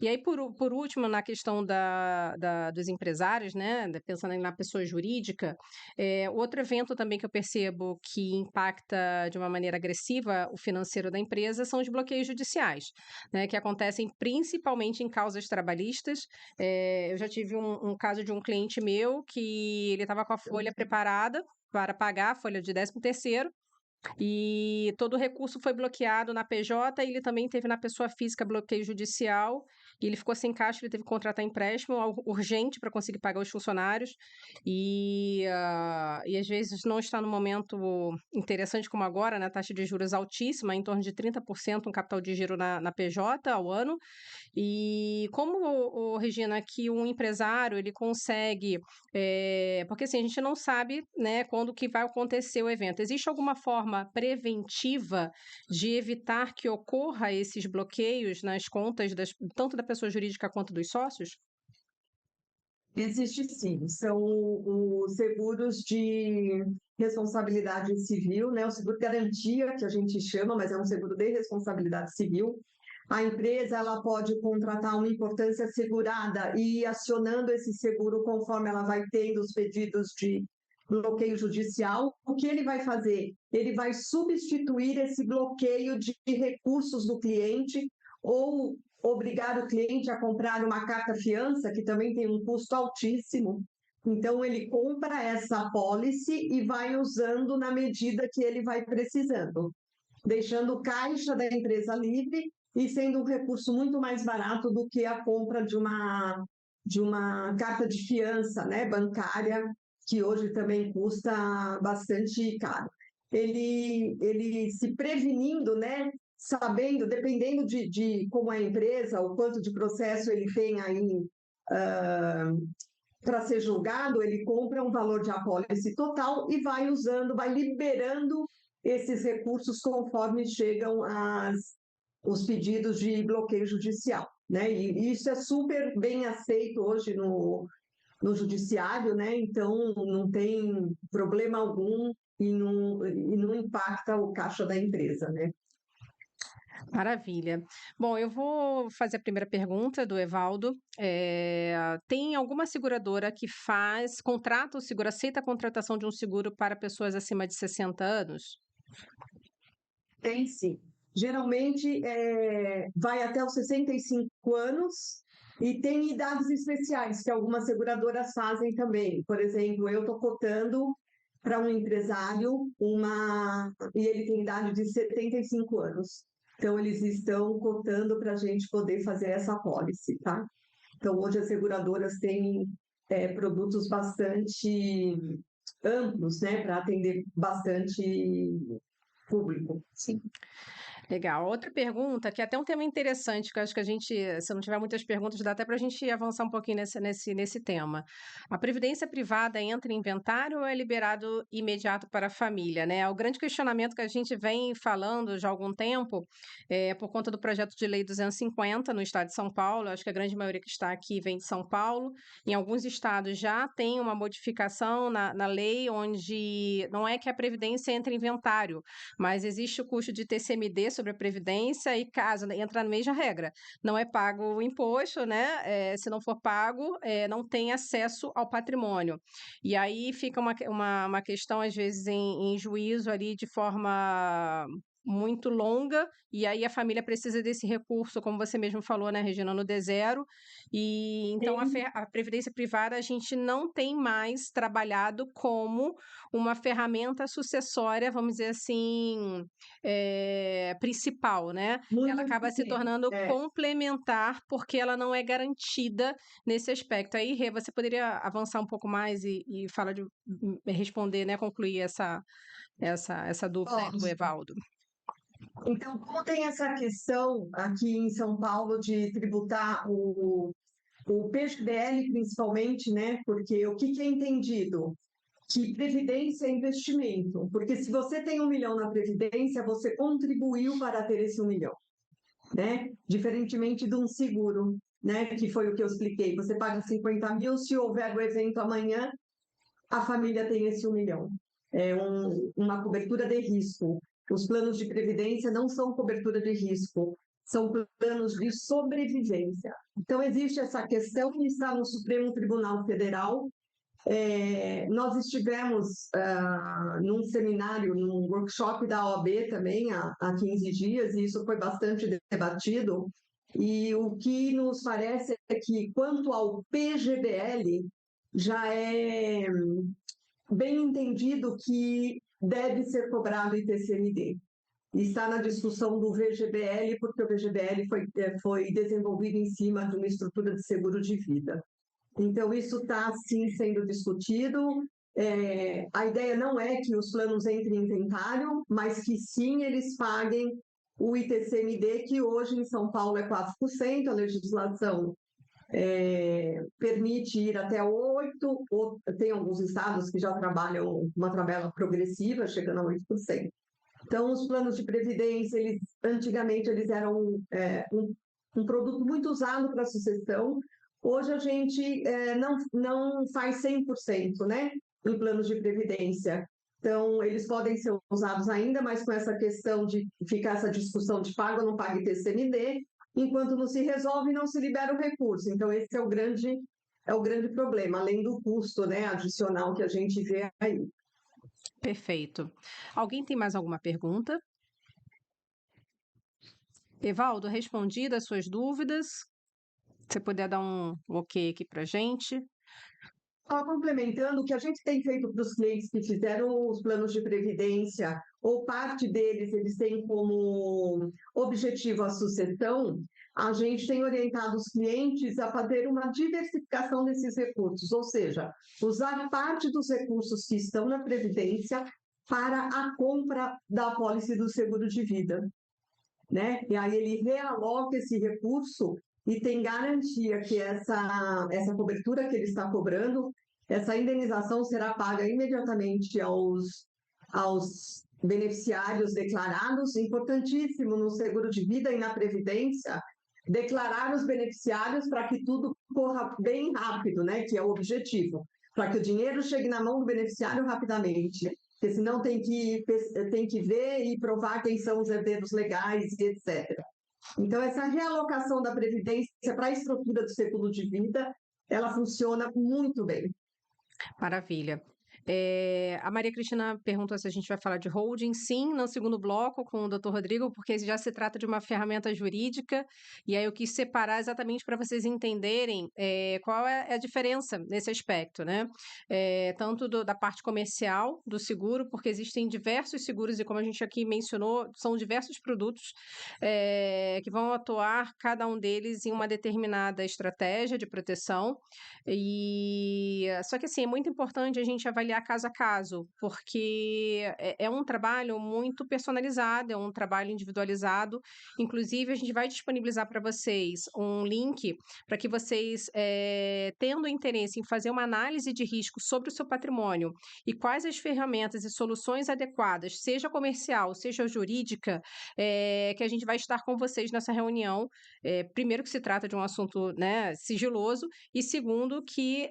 E aí, por último, na questão dos empresários, né, pensando na pessoa jurídica, outro evento também que eu percebo que impacta de uma maneira agressiva o financeiro da empresa são os bloqueios judiciais, né, que acontecem principalmente em causas trabalhistas. Eu já tive um caso de um cliente meu que ele estava com a folha preparada para pagar a folha de 13º, e todo o recurso foi bloqueado na PJ, e ele também teve na pessoa física bloqueio judicial, e ele ficou sem caixa, ele teve que contratar empréstimo urgente para conseguir pagar os funcionários, e às vezes não está no momento interessante como agora, né? Taxa de juros altíssima, em torno de 30% um capital de giro na PJ ao ano. E como, Regina, que um empresário ele consegue, porque assim, a gente não sabe, né, quando que vai acontecer o evento. Existe alguma forma preventiva de evitar que ocorra esses bloqueios nas contas tanto da pessoa jurídica quanto dos sócios? Existe sim, são os seguros de responsabilidade civil, né? O seguro garantia, que a gente chama, mas é um seguro de responsabilidade civil. A empresa ela pode contratar uma importância segurada e ir acionando esse seguro conforme ela vai tendo os pedidos de bloqueio judicial. O que ele vai fazer? Ele vai substituir esse bloqueio de recursos do cliente ou obrigar o cliente a comprar uma carta-fiança, que também tem um custo altíssimo. Então, ele compra essa apólice e vai usando na medida que ele vai precisando, deixando o caixa da empresa livre e sendo um recurso muito mais barato do que a compra de uma carta de fiança, né, bancária, que hoje também custa bastante caro. Ele se prevenindo, né, sabendo, dependendo de como é a empresa, o quanto de processo ele tem aí para ser julgado, ele compra um valor de apólice total e vai usando, vai liberando esses recursos conforme chegam os pedidos de bloqueio judicial, né? E isso é super bem aceito hoje no judiciário, né? Então não tem problema algum e não impacta o caixa da empresa, né? Maravilha. Bom, eu vou fazer a primeira pergunta do Evaldo. Tem alguma seguradora que contrata o seguro, aceita a contratação de um seguro para pessoas acima de 60 anos? Tem sim. Geralmente vai até os 65 anos e tem idades especiais que algumas seguradoras fazem também. Por exemplo, eu estou cotando para um empresário e ele tem idade de 75 anos. Então, eles estão cotando para a gente poder fazer essa apólice, tá? Então, hoje as seguradoras têm produtos bastante amplos, né, para atender bastante público. Sim. Legal. Outra pergunta, que é até um tema interessante, que eu acho que a gente, se não tiver muitas perguntas, dá até para a gente avançar um pouquinho nesse tema. A previdência privada entra em inventário ou é liberado imediato para a família, né? O grande questionamento que a gente vem falando já há algum tempo é por conta do projeto de lei 250 no estado de São Paulo. Acho que a grande maioria que está aqui vem de São Paulo. Em alguns estados já tem uma modificação na lei, onde não é que a previdência entre em inventário, mas existe o custo de TCMD sobre a Previdência e caso entra na mesma regra, não é pago o imposto, né? Se não for pago, não tem acesso ao patrimônio. E aí fica uma questão, às vezes, em juízo ali de forma muito longa, e aí a família precisa desse recurso, como você mesmo falou, né, Regina, no D0, e então a previdência privada a gente não tem mais trabalhado como uma ferramenta sucessória, vamos dizer assim, principal, né? Ela acaba se tornando complementar porque ela não é garantida nesse aspecto. Aí, Rê, você poderia avançar um pouco mais e responder, né, concluir essa dúvida aí do Evaldo. Então, como tem essa questão aqui em São Paulo de tributar o PGBL principalmente, né? Porque o que é entendido? Que previdência é investimento, porque se você tem 1 milhão na previdência, você contribuiu para ter esse 1 milhão, né? Diferentemente de um seguro, né? Que foi o que eu expliquei, você paga 50 mil, se houver o evento amanhã, a família tem esse 1 milhão. É uma cobertura de risco. Os planos de previdência não são cobertura de risco, são planos de sobrevivência. Então, existe essa questão que está no Supremo Tribunal Federal. Nós estivemos num seminário, num workshop da OAB também há 15 dias, e isso foi bastante debatido. E o que nos parece é que, quanto ao PGBL, já é bem entendido que deve ser cobrado ITCMD. está na discussão do VGBL, porque o VGBL foi desenvolvido em cima de uma estrutura de seguro de vida. Então, isso está, sim, sendo discutido. A ideia não é que os planos entrem em inventário, mas que, sim, eles paguem o ITCMD, que hoje em São Paulo é 4%, a legislação permite ir até 8%, ou tem alguns estados que já trabalham uma tabela progressiva, chegando a 8%. Então, os planos de previdência, antigamente, eles eram um produto muito usado para sucessão. Hoje, a gente não faz 100%, né, em planos de previdência. Então, eles podem ser usados ainda, mas com essa questão de ficar essa discussão de paga ou não paga ITCMD, enquanto não se resolve, não se libera o recurso. Então, esse é o grande problema, além do custo, né, adicional que a gente vê aí. Perfeito. Alguém tem mais alguma pergunta? Evaldo, respondidas as suas dúvidas? Se você puder dar um ok aqui para a gente. Só complementando, o que a gente tem feito para os clientes que fizeram os planos de previdência, ou parte deles, eles têm como objetivo a sucessão, a gente tem orientado os clientes a fazer uma diversificação desses recursos, ou seja, usar parte dos recursos que estão na previdência para a compra da apólice do seguro de vida, né? E aí ele realoca esse recurso e tem garantia que essa cobertura que ele está cobrando, essa indenização será paga imediatamente aos beneficiários declarados. Importantíssimo no seguro de vida e na previdência, declarar os beneficiários para que tudo corra bem rápido, né? Que é o objetivo, para que o dinheiro chegue na mão do beneficiário rapidamente. Porque senão tem que ver e provar quem são os herdeiros legais e etc. Então, essa realocação da Previdência para a estrutura do seguro de vida, ela funciona muito bem. Maravilha. A Maria Cristina perguntou se a gente vai falar de holding. Sim, no segundo bloco com o Dr. Rodrigo, porque já se trata de uma ferramenta jurídica, e aí eu quis separar exatamente para vocês entenderem qual é a diferença nesse aspecto, né? Tanto da parte comercial do seguro, porque existem diversos seguros, e como a gente aqui mencionou, são diversos produtos que vão atuar, cada um deles, em uma determinada estratégia de proteção. Só que assim, é muito importante a gente avaliar caso a caso, porque é um trabalho muito personalizado, é um trabalho individualizado. Inclusive, a gente vai disponibilizar para vocês um link para que vocês, tendo interesse em fazer uma análise de risco sobre o seu patrimônio e quais as ferramentas e soluções adequadas, seja comercial, seja jurídica, que a gente vai estar com vocês nessa reunião. Primeiro que se trata de um assunto, né, sigiloso, e segundo que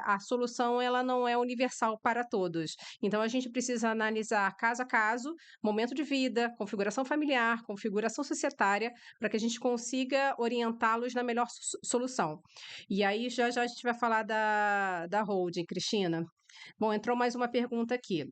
a solução ela não é universal para todos. Então, a gente precisa analisar caso a caso, momento de vida, configuração familiar, configuração societária, para que a gente consiga orientá-los na melhor solução. E aí, já a gente vai falar da holding, Cristina. Bom, entrou mais uma pergunta aqui.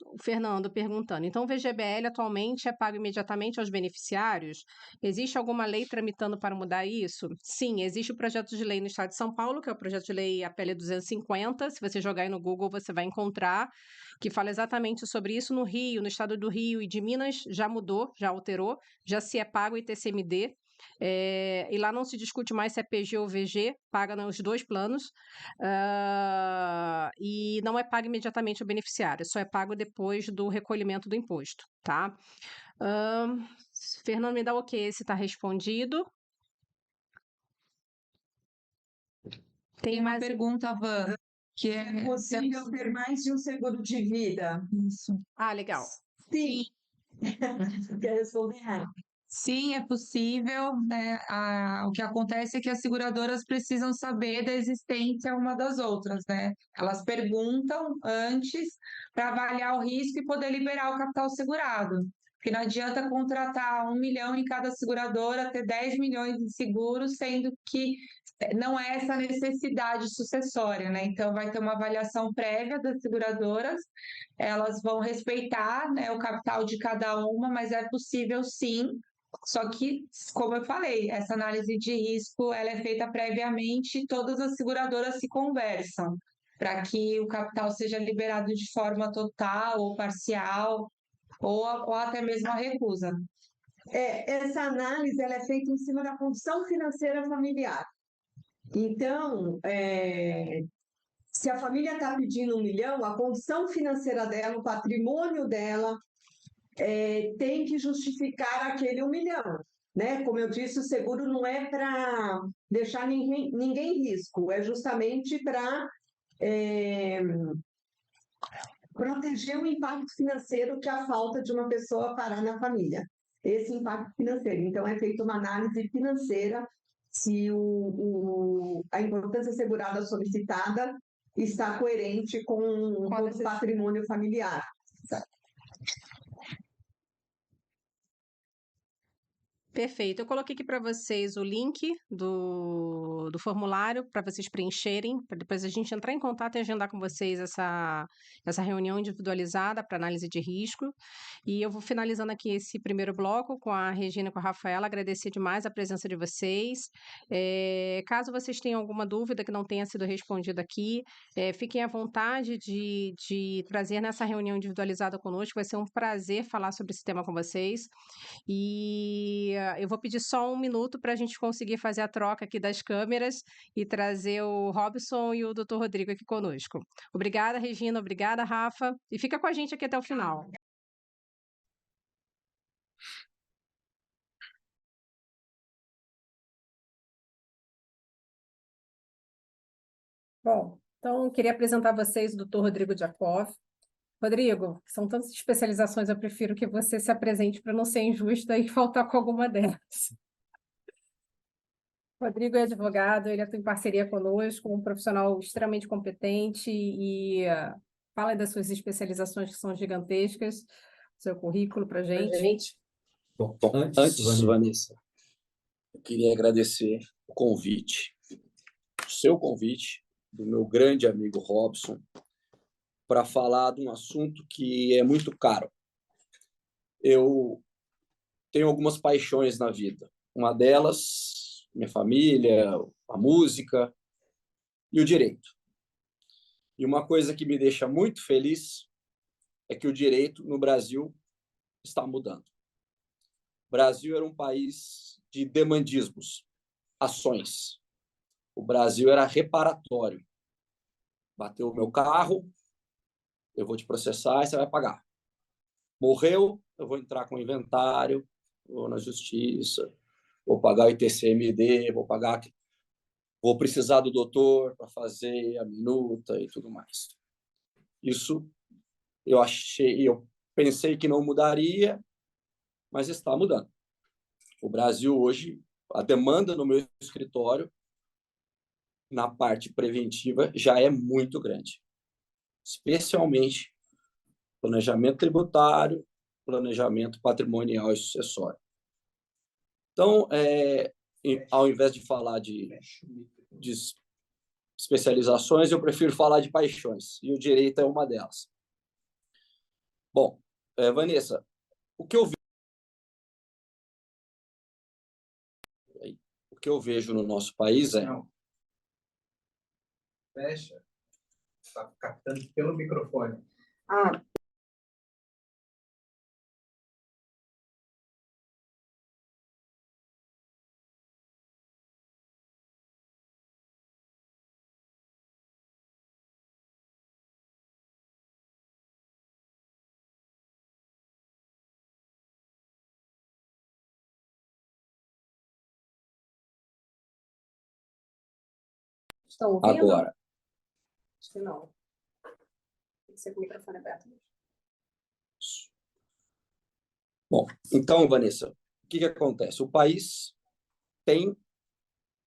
O Fernando perguntando. Então, o VGBL atualmente é pago imediatamente aos beneficiários? Existe alguma lei tramitando para mudar isso? Sim, existe o projeto de lei no Estado de São Paulo, que é o projeto de lei APL 250. Se você jogar aí no Google, você vai encontrar, que fala exatamente sobre isso. No Rio, no Estado do Rio e de Minas, já mudou, já alterou, já se é pago o ITCMD. E lá não se discute mais se é PG ou VG, paga nos dois planos, e não é pago imediatamente ao beneficiário, só é pago depois do recolhimento do imposto, tá? Fernando, me dá ok se está respondido. Tem uma pergunta, Van, que É possível ter mais de um seguro de vida? Isso. Legal. Sim. Quer responder? Sim, é possível, né? O que acontece é que as seguradoras precisam saber da existência uma das outras, né? Elas perguntam antes para avaliar o risco e poder liberar o capital segurado. Porque não adianta contratar 1 milhão em cada seguradora, ter 10 milhões de seguros, sendo que não é essa necessidade sucessória, né? Então, vai ter uma avaliação prévia das seguradoras, elas vão respeitar, né, o capital de cada uma, mas é possível sim. Só que, como eu falei, essa análise de risco ela é feita previamente e todas as seguradoras se conversam para que o capital seja liberado de forma total ou parcial. ou até mesmo a recusa. Essa análise ela é feita em cima da condição financeira familiar. Então, se a família está pedindo 1 milhão, a condição financeira dela, o patrimônio dela, tem que justificar aquele 1 milhão. Né? Como eu disse, o seguro não é para deixar ninguém em risco, é justamente para proteger o impacto financeiro que a falta de uma pessoa parar na família. Esse impacto financeiro. Então, é feita uma análise financeira se a importância assegurada solicitada está coerente com o patrimônio familiar. Perfeito. Eu coloquei aqui para vocês o link do formulário para vocês preencherem, para depois a gente entrar em contato e agendar com vocês essa reunião individualizada para análise de risco. E eu vou finalizando aqui esse primeiro bloco com a Regina e com a Rafaela, agradecer demais a presença de vocês. Caso vocês tenham alguma dúvida que não tenha sido respondida aqui, fiquem à vontade de trazer nessa reunião individualizada conosco, vai ser um prazer falar sobre esse tema com vocês. E eu vou pedir só 1 minuto para a gente conseguir fazer a troca aqui das câmeras e trazer o Robson e o Dr. Rodrigo aqui conosco. Obrigada, Regina, obrigada, Rafa, e fica com a gente aqui até o final. Bom, então eu queria apresentar a vocês o Dr. Rodrigo Diakov. Rodrigo, são tantas especializações, eu prefiro que você se apresente para não ser injusta e faltar com alguma delas. Rodrigo é advogado, ele atua em parceria conosco, um profissional extremamente competente e fala das suas especializações que são gigantescas, seu currículo para a gente. Bom, antes, Vanessa, eu queria agradecer o convite, o seu convite, do meu grande amigo Robson, para falar de um assunto que é muito caro. Eu tenho algumas paixões na vida. Uma delas, minha família, a música e o direito. E uma coisa que me deixa muito feliz é que o direito no Brasil está mudando. O Brasil era um país de demandismos, ações. O Brasil era reparatório. Bateu o meu carro, eu vou te processar e você vai pagar. Morreu, eu vou entrar com o inventário, vou na justiça, vou pagar o ITCMD, vou precisar do doutor para fazer a minuta e tudo mais. Isso eu pensei que não mudaria, mas está mudando. O Brasil hoje, a demanda no meu escritório na parte preventiva já é muito grande, especialmente planejamento tributário, planejamento patrimonial e sucessório. Então, ao invés de falar de especializações, eu prefiro falar de paixões, e o direito é uma delas. Bom, Vanessa, o que eu vejo no nosso país é... Não. Fecha. Está captando pelo microfone. Estão ouvindo? Agora. Acho que não. Tem que ser com o microfone aberto. Bom, então, Vanessa, o que acontece? O país tem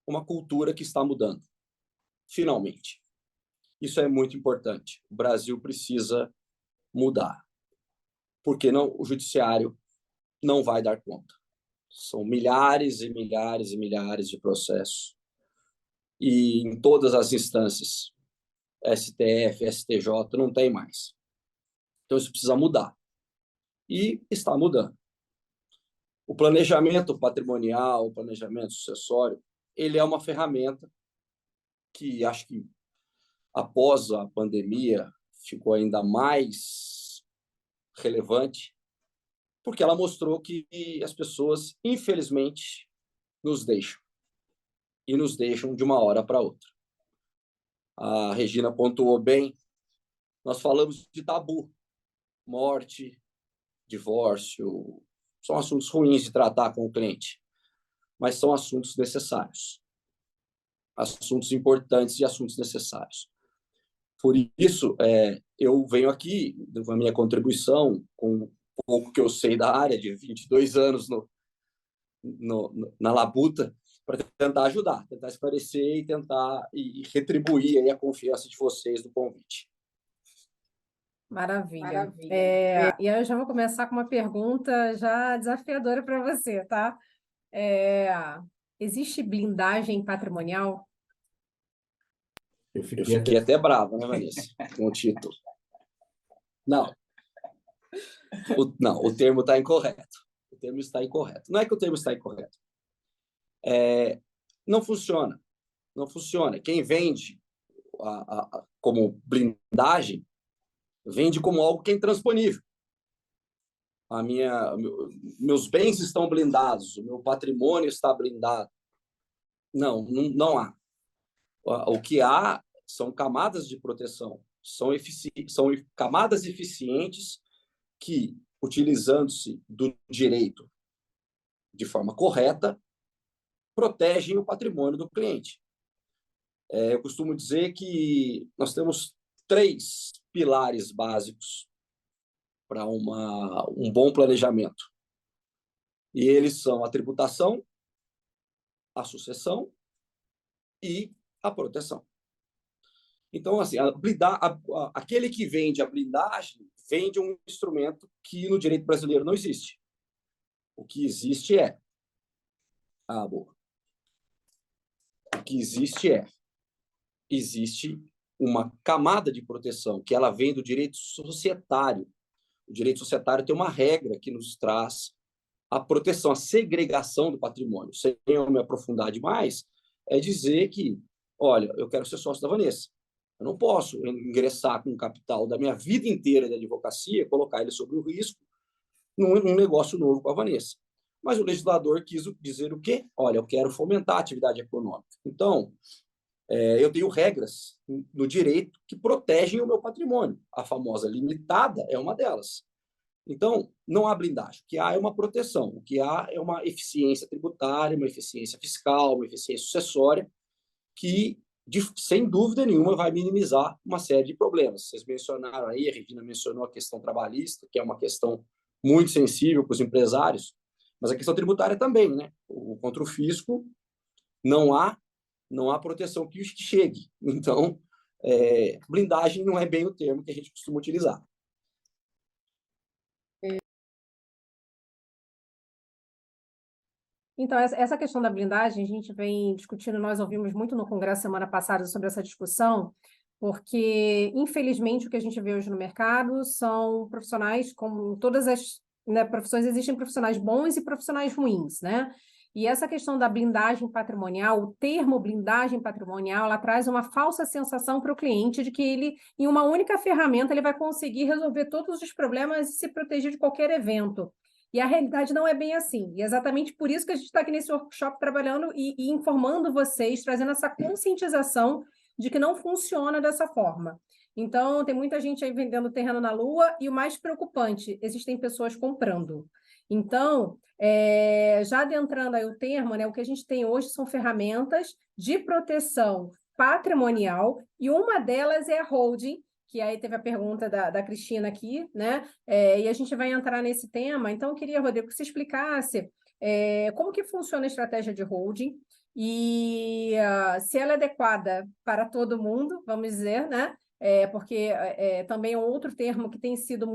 uma cultura que está mudando, finalmente. Isso é muito importante. O Brasil precisa mudar, porque o judiciário não vai dar conta. São milhares e milhares e milhares de processos. E em todas as instâncias, STF, STJ, não tem mais. Então, isso precisa mudar. E está mudando. O planejamento patrimonial, o planejamento sucessório, ele é uma ferramenta que acho que, após a pandemia, ficou ainda mais relevante, porque ela mostrou que as pessoas, infelizmente, nos deixam. E nos deixam de uma hora para outra. A Regina pontuou bem, nós falamos de tabu, morte, divórcio, são assuntos ruins de tratar com o cliente, mas são assuntos necessários, assuntos importantes e assuntos necessários. Por isso, eu venho aqui, com a minha contribuição, com um pouco que eu sei da área, de 22 anos na labuta, para tentar ajudar, tentar esclarecer e tentar retribuir aí a confiança de vocês no convite. Maravilha. E aí eu já vou começar com uma pergunta já desafiadora para você, tá? Existe blindagem patrimonial? Eu fiquei até bravo, né, Vanessa, com o título. Não. Não, o termo está incorreto. O termo está incorreto. Não é que o termo está incorreto. Não funciona. Não funciona. Quem vende como blindagem, vende como algo que é intransponível. Meus bens estão blindados, o meu patrimônio está blindado. Não há. O que há são camadas de proteção, são camadas eficientes que, utilizando-se do direito de forma correta, protegem o patrimônio do cliente. Eu costumo dizer que nós temos 3 pilares básicos para um bom planejamento. E eles são a tributação, a sucessão e a proteção. Então, assim, aquele que vende a blindagem vende um instrumento que no direito brasileiro não existe. O que existe boa. O que existe uma camada de proteção que ela vem do direito societário. O direito societário tem uma regra que nos traz a proteção, a segregação do patrimônio. Sem eu me aprofundar demais, é dizer que, olha, eu quero ser sócio da Vanessa. Eu não posso ingressar com o capital da minha vida inteira de advocacia, colocar ele sobre o risco num negócio novo com a Vanessa. Mas o legislador quis dizer o quê? Olha, eu quero fomentar a atividade econômica. Então, eu tenho regras no direito que protegem o meu patrimônio. A famosa limitada é uma delas. Então, não há blindagem. O que há é uma proteção. O que há é uma eficiência tributária, uma eficiência fiscal, uma eficiência sucessória, que, sem dúvida nenhuma, vai minimizar uma série de problemas. Vocês mencionaram aí, a Regina mencionou a questão trabalhista, que é uma questão muito sensível para os empresários, mas a questão tributária também, né? Contra o fisco, não há proteção que chegue. Então, blindagem não é bem o termo que a gente costuma utilizar. Então, essa questão da blindagem, a gente vem discutindo, nós ouvimos muito no Congresso semana passada sobre essa discussão, porque, infelizmente, o que a gente vê hoje no mercado são profissionais, como todas as, né, profissões, existem profissionais bons e profissionais ruins, né? E essa questão da blindagem patrimonial, o termo blindagem patrimonial, ela traz uma falsa sensação para o cliente de que ele, em uma única ferramenta, ele vai conseguir resolver todos os problemas e se proteger de qualquer evento. E a realidade não é bem assim. E é exatamente por isso que a gente está aqui nesse workshop trabalhando e informando vocês, trazendo essa conscientização de que não funciona dessa forma. Então, tem muita gente aí vendendo terreno na Lua e o mais preocupante, existem pessoas comprando. Então, já adentrando aí o termo, né, o que a gente tem hoje são ferramentas de proteção patrimonial e uma delas é a holding, que aí teve a pergunta da Cristina aqui, né? E a gente vai entrar nesse tema. Então, eu queria, Rodrigo, que você explicasse como que funciona a estratégia de holding e se ela é adequada para todo mundo, vamos dizer, né? Porque também é um outro termo que tem sido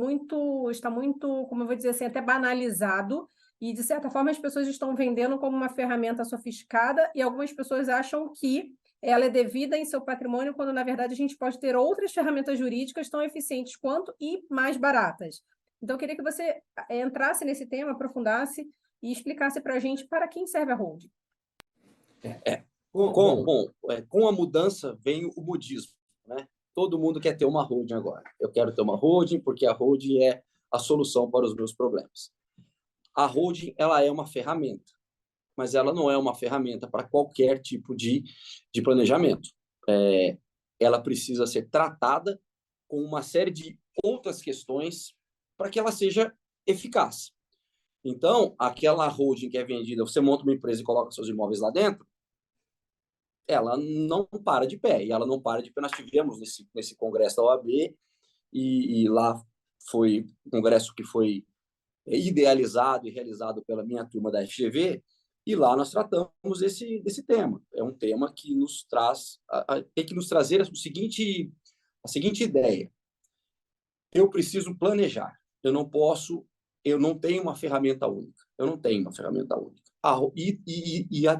está muito, como eu vou dizer assim, até banalizado, e, de certa forma, as pessoas estão vendendo como uma ferramenta sofisticada e algumas pessoas acham que ela é devida em seu patrimônio, quando, na verdade, a gente pode ter outras ferramentas jurídicas tão eficientes quanto e mais baratas. Então, eu queria que você entrasse nesse tema, aprofundasse e explicasse para a gente para quem serve a holding. Com a mudança vem o modismo, né? Todo mundo quer ter uma holding agora. Eu quero ter uma holding porque a holding é a solução para os meus problemas. a holding ela é uma ferramenta, mas ela não é uma ferramenta para qualquer tipo de planejamento. Ela precisa ser tratada com uma série de outras questões para que ela seja eficaz. Então, aquela holding que é vendida, você monta uma empresa e coloca seus imóveis lá dentro, ela não para de pé. E ela não para de pé. Nós tivemos nesse congresso da OAB, e lá foi um congresso que foi idealizado e realizado pela minha turma da FGV, e lá nós tratamos desse tema. É um tema que nos traz, tem que nos trazer a seguinte ideia. Eu preciso planejar. Eu não tenho uma ferramenta única. Eu não tenho uma ferramenta única.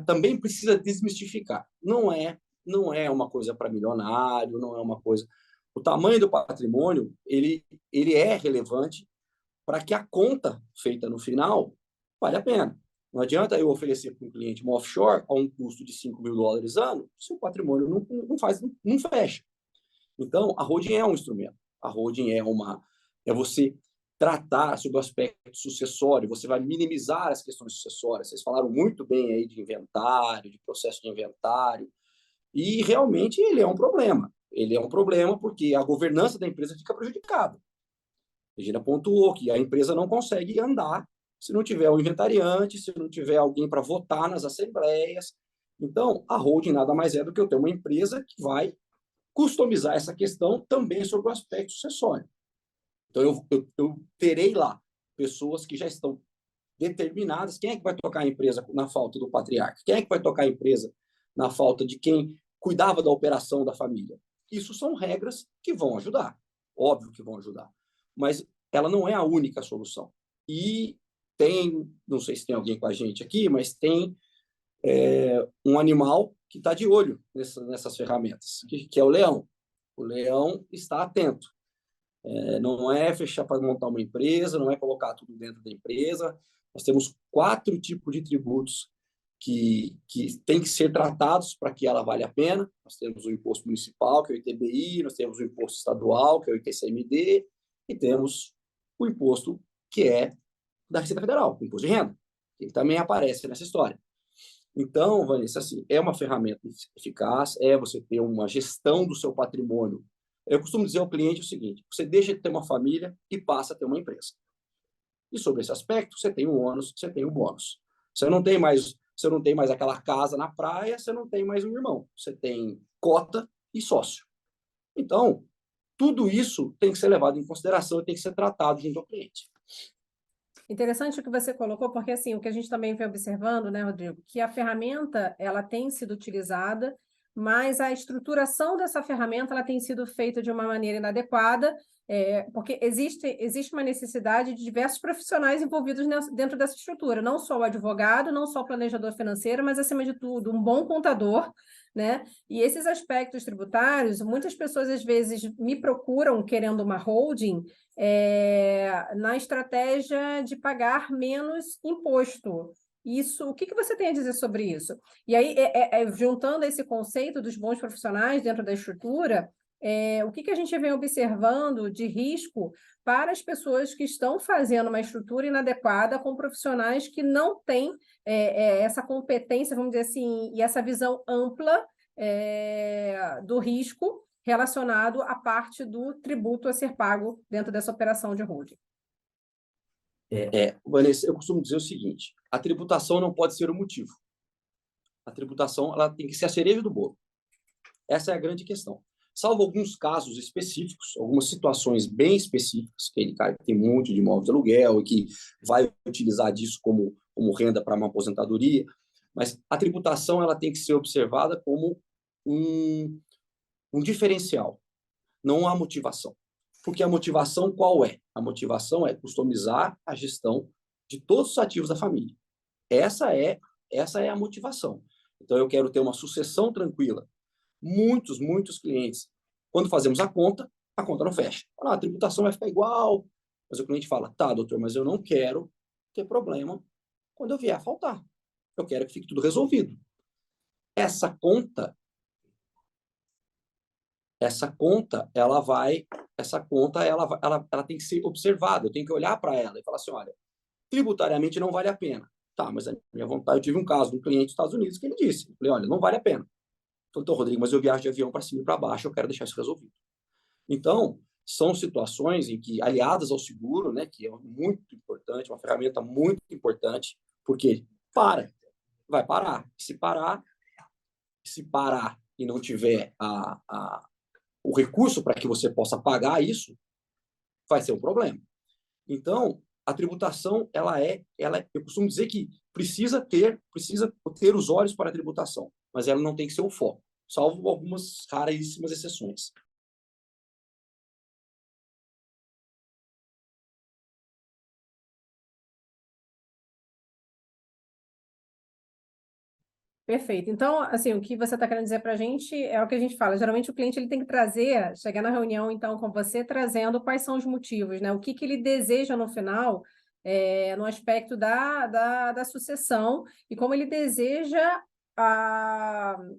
Também precisa desmistificar. Não é uma coisa para milionário, não é uma coisa... O tamanho do patrimônio, ele é relevante para que a conta feita no final vale a pena. Não adianta eu oferecer para um cliente uma offshore a um custo de $5.000 ano, se o patrimônio não fecha. Então, a holding é um instrumento. A holding é você tratar sobre o aspecto sucessório, você vai minimizar as questões sucessórias. Vocês falaram muito bem aí de inventário, de processo de inventário, e realmente ele é um problema. Ele é um problema porque a governança da empresa fica prejudicada. Regina pontuou que a empresa não consegue andar se não tiver o inventariante, se não tiver alguém para votar nas assembleias. Então, a holding nada mais é do que eu ter uma empresa que vai customizar essa questão também sobre o aspecto sucessório. Então, eu terei lá pessoas que já estão determinadas. Quem é que vai tocar a empresa na falta do patriarca? Quem é que vai tocar a empresa na falta de quem cuidava da operação da família? Isso são regras que vão ajudar. Óbvio que vão ajudar. Mas ela não é a única solução. E não sei se tem alguém com a gente aqui, mas tem um animal que está de olho nessas ferramentas, que é o leão. O leão está atento. Não é fechar para montar uma empresa, não é colocar tudo dentro da empresa. Nós temos 4 tipos de tributos que têm que ser tratados para que ela valha a pena. Nós temos o imposto municipal, que é o ITBI, nós temos o imposto estadual, que é o ITCMD, e temos o imposto que é da Receita Federal, o imposto de renda, que também aparece nessa história. Então, Vanessa, assim, é uma ferramenta eficaz, você ter uma gestão do seu patrimônio. Eu costumo dizer ao cliente o seguinte: você deixa de ter uma família e passa a ter uma empresa. E sobre esse aspecto, você tem o ônus, você tem o bônus. Você não tem mais aquela casa na praia, você não tem mais um irmão. Você tem cota e sócio. Então, tudo isso tem que ser levado em consideração e tem que ser tratado junto ao cliente. Interessante o que você colocou, porque assim, o que a gente também vem observando, né, Rodrigo, que a ferramenta ela tem sido utilizada, mas a estruturação dessa ferramenta ela tem sido feita de uma maneira inadequada, porque existe uma necessidade de diversos profissionais envolvidos dentro dessa estrutura, não só o advogado, não só o planejador financeiro, mas, acima de tudo, um bom contador, né? E esses aspectos tributários, muitas pessoas, às vezes, me procuram querendo uma holding, na estratégia de pagar menos imposto. Isso, o que você tem a dizer sobre isso? E aí, juntando esse conceito dos bons profissionais dentro da estrutura, o que a gente vem observando de risco para as pessoas que estão fazendo uma estrutura inadequada com profissionais que não têm essa competência, vamos dizer assim, e essa visão ampla do risco relacionado à parte do tributo a ser pago dentro dessa operação de holding. Vanessa, eu costumo dizer o seguinte: a tributação não pode ser o motivo. A tributação ela tem que ser a cereja do bolo. Essa é a grande questão. Salvo alguns casos específicos, algumas situações bem específicas, que ele tem um monte de imóveis de aluguel e que vai utilizar disso como renda para uma aposentadoria, mas a tributação ela tem que ser observada como um diferencial, não a motivação. Porque a motivação qual é? A motivação é customizar a gestão de todos os ativos da família. Essa é a motivação. Então, eu quero ter uma sucessão tranquila. Muitos clientes, quando fazemos a conta não fecha. A tributação vai ficar igual. Mas o cliente fala: tá, doutor, mas eu não quero ter problema quando eu vier a faltar. Eu quero que fique tudo resolvido. Essa conta, ela tem que ser observada. Eu tenho que olhar para ela e falar assim: olha, tributariamente não vale a pena. Tá, mas a minha vontade, eu tive um caso de um cliente dos Estados Unidos que ele disse, eu falei, olha, não vale a pena. Eu falei, então, Rodrigo, mas eu viajo de avião para cima e para baixo, eu quero deixar isso resolvido. Então, são situações em que, aliadas ao seguro, né, que é muito importante, uma ferramenta muito importante, porque vai parar. Se parar e não tiver o recurso para que você possa pagar isso, vai ser um problema. Então, a tributação, eu costumo dizer que precisa ter os olhos para a tributação, mas ela não tem que ser o foco, salvo algumas raríssimas exceções. Perfeito. Então, assim, o que você está querendo dizer para a gente é o que a gente fala. Geralmente o cliente ele tem que chegar na reunião, então, com você, trazendo quais são os motivos, né? O que ele deseja no final, no aspecto da sucessão, e como ele deseja,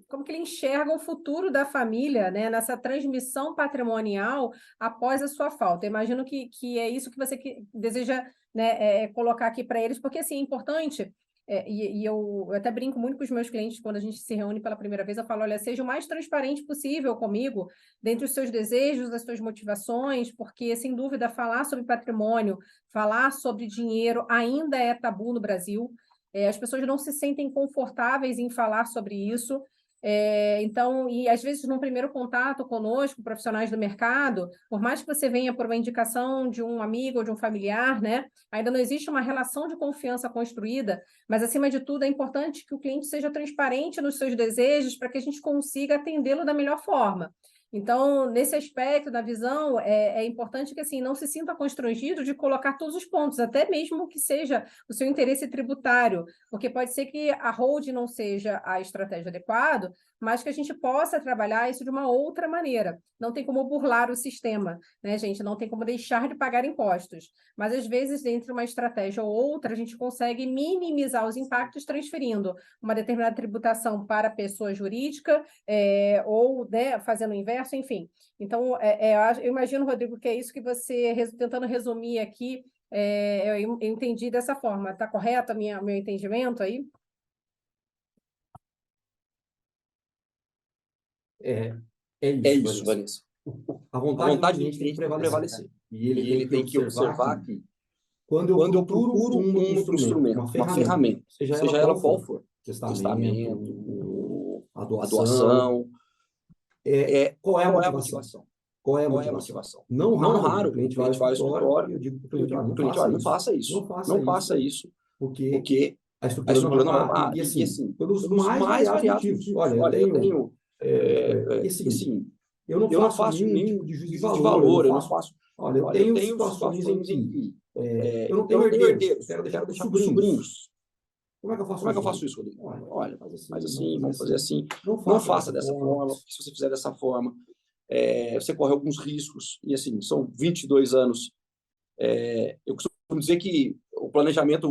como que ele enxerga o futuro da família, né? Nessa transmissão patrimonial após a sua falta. Eu imagino que é isso que você deseja, né, colocar aqui para eles, porque, assim, é importante. Eu até brinco muito com os meus clientes quando a gente se reúne pela primeira vez, eu falo, olha, seja o mais transparente possível comigo, dentre os seus desejos, as suas motivações, porque, sem dúvida, falar sobre patrimônio, falar sobre dinheiro ainda é tabu no Brasil, as pessoas não se sentem confortáveis em falar sobre isso, então, e às vezes, num primeiro contato conosco, profissionais do mercado, por mais que você venha por uma indicação de um amigo ou de um familiar, né, ainda não existe uma relação de confiança construída, mas, acima de tudo, é importante que o cliente seja transparente nos seus desejos para que a gente consiga atendê-lo da melhor forma. Então, nesse aspecto da visão, é importante que, assim, não se sinta constrangido de colocar todos os pontos, até mesmo que seja o seu interesse tributário, porque pode ser que a hold não seja a estratégia adequada, mas que a gente possa trabalhar isso de uma outra maneira. Não tem como burlar o sistema, né, gente? Não tem como deixar de pagar impostos. Mas, às vezes, dentro de uma estratégia ou outra, a gente consegue minimizar os impactos transferindo uma determinada tributação para a pessoa jurídica, ou, né, fazendo o inverso, enfim. Então, eu imagino, Rodrigo, que é isso que você, tentando resumir aqui, eu entendi dessa forma. Está correto o meu entendimento aí? É É isso, isso, Vanessa. Vanessa. A A vontade do vontade do cliente tem que cliente tem que prevalecer. prevalecer. E ele tem que observar que, que quando eu quando eu procuro procuro um instrumento, uma uma ferramenta, ferramenta, seja seja ela ela qual qual for, for, testamento, a a doação, doação, qual é a qual é a motivação? motivação? Qual é a Qual é a motivação? motivação? Não Não raro, o raro, cliente o vai ao cliente vai ao escritório e escritório eu digo para o e eu cliente, digo olha, para não o cliente, faça olha, não isso, faça isso, não faça não isso, faça isso, porque porque a a estrutura não estrutura não vai ampara. parar. E assim, pelos pelos mais mais variados variados motivos. motivos. Olha, eu Olha, eu tenho... tenho, e assim, assim, eu não eu não faço faço nenhum tipo nenhum de juízo de juízo de valor, eu não valor, eu não faço... faço. Olha, eu Olha, eu tenho tenho situações em situações em que que eu não eu tenho não tenho herdeiros, herdeiros, quero eu deixar quero para os deixar para os sobrinhos. sobrinhos. Como é que eu faço Como é que eu isso, faço Rodrigo? isso, Rodrigo? Olha, Olha, faz assim, vamos fazer assim. não Não faça faça dessa dessa forma. forma, porque se você fizer dessa forma, você corre alguns riscos. E assim, são 22 anos. Eu costumo dizer que meu planejamento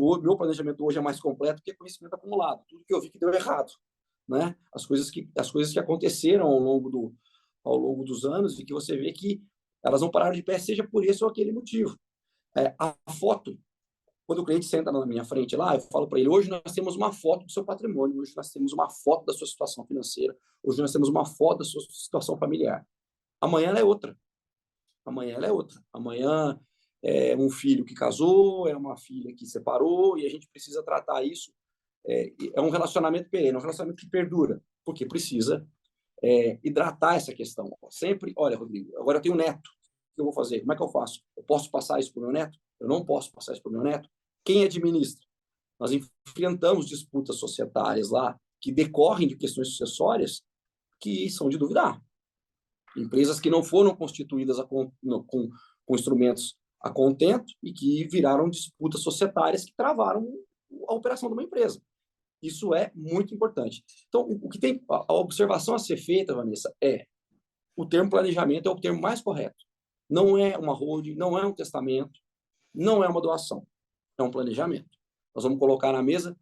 hoje é mais completo que conhecimento acumulado. Tudo que eu vi que deu errado, né? As coisas que aconteceram ao longo dos anos e que você vê que elas não pararam de pé, seja por esse ou aquele motivo. A foto, quando o cliente senta na minha frente lá, eu falo para ele, hoje nós temos uma foto do seu patrimônio, hoje nós temos uma foto da sua situação financeira, hoje nós temos uma foto da sua situação familiar. Amanhã ela é outra. Amanhã é um filho que casou, é uma filha que separou, e a gente precisa tratar isso. É um relacionamento perene, é um relacionamento que perdura, porque precisa hidratar essa questão. Sempre, olha, Rodrigo, agora eu tenho um neto, o que eu vou fazer? Como é que eu faço? Eu posso passar isso para o meu neto? Eu não posso passar isso para o meu neto? Quem administra? Nós enfrentamos disputas societárias lá que decorrem de questões sucessórias que são de duvidar. Empresas que não foram constituídas com instrumentos a contento e que viraram disputas societárias que travaram a operação de uma empresa. Isso é muito importante. Então, o que tem a observação a ser feita, Vanessa, o termo planejamento é o termo mais correto. Não é uma holding, não é um testamento, não é uma doação. É um planejamento. Nós vamos colocar na mesa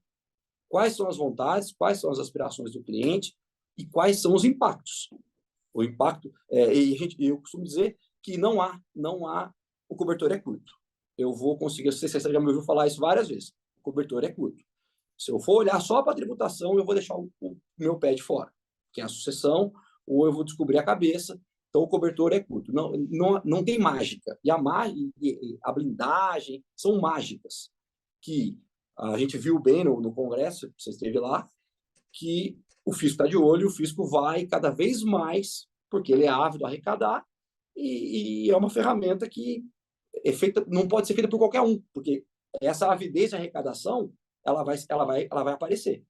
quais são as vontades, quais são as aspirações do cliente e quais são os impactos. O impacto, eu costumo dizer que não há, o cobertor é curto. eu vou conseguir, você já me ouviu falar isso várias vezes, o cobertor é curto. Se eu for olhar só para a tributação, eu vou deixar o meu pé de fora, que é a sucessão, ou eu vou descobrir a cabeça, então o cobertor é curto. Não tem mágica. E a blindagem são mágicas, que a gente viu bem no Congresso, você esteve lá, que o fisco está de olho, o fisco vai cada vez mais, porque ele é ávido a arrecadar, e é uma ferramenta que é feita, não pode ser feita por qualquer um, porque essa avidez de arrecadação ela vai aparecer.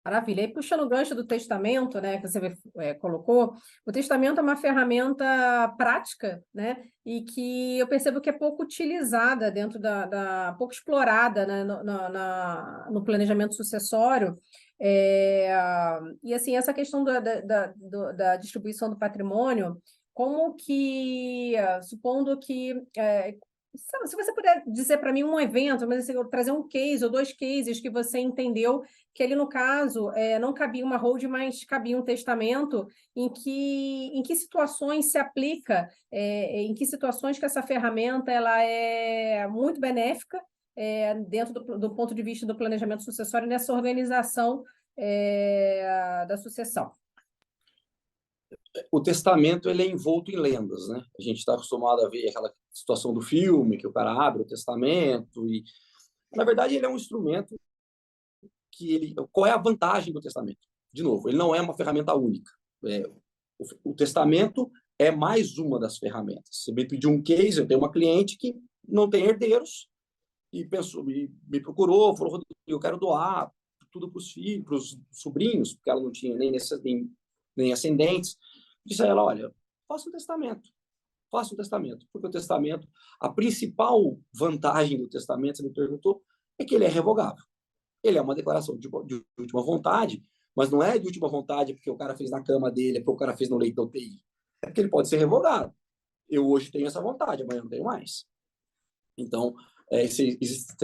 Maravilha. E puxando o gancho do testamento, né, que você colocou, o testamento é uma ferramenta prática, né, e que eu percebo que é pouco utilizada dentro pouco explorada, né, no planejamento sucessório. E assim, essa questão da distribuição do patrimônio, como que, supondo que se você puder dizer para mim um evento, mas assim, eu trazer um case ou dois cases que você entendeu que ali, no caso, não cabia uma hold, mas cabia um testamento, em que situações se aplica, em que situações que essa ferramenta ela é muito benéfica dentro do ponto de vista do planejamento sucessório nessa organização da sucessão. O testamento ele é envolto em lendas, né? A gente está acostumado a ver aquela situação do filme, que o cara abre o testamento, e na verdade ele é um instrumento qual é a vantagem do testamento? De novo, ele não é uma ferramenta única. O testamento é mais uma das ferramentas. Você me pediu um case, eu tenho uma cliente que não tem herdeiros e me procurou, falou, Rodrigo, eu quero doar tudo para os filhos, para os sobrinhos, porque ela não tinha nem ascendentes. Disse a ela, olha, faça um testamento. Faça um testamento. Porque o testamento, a principal vantagem do testamento, você me perguntou, é que ele é revogável. Ele é uma declaração de última vontade, mas não é de última vontade porque o cara fez na cama dele, porque o cara fez no leito da UTI. É porque ele pode ser revogado. Eu hoje tenho essa vontade, amanhã não tenho mais. Então, você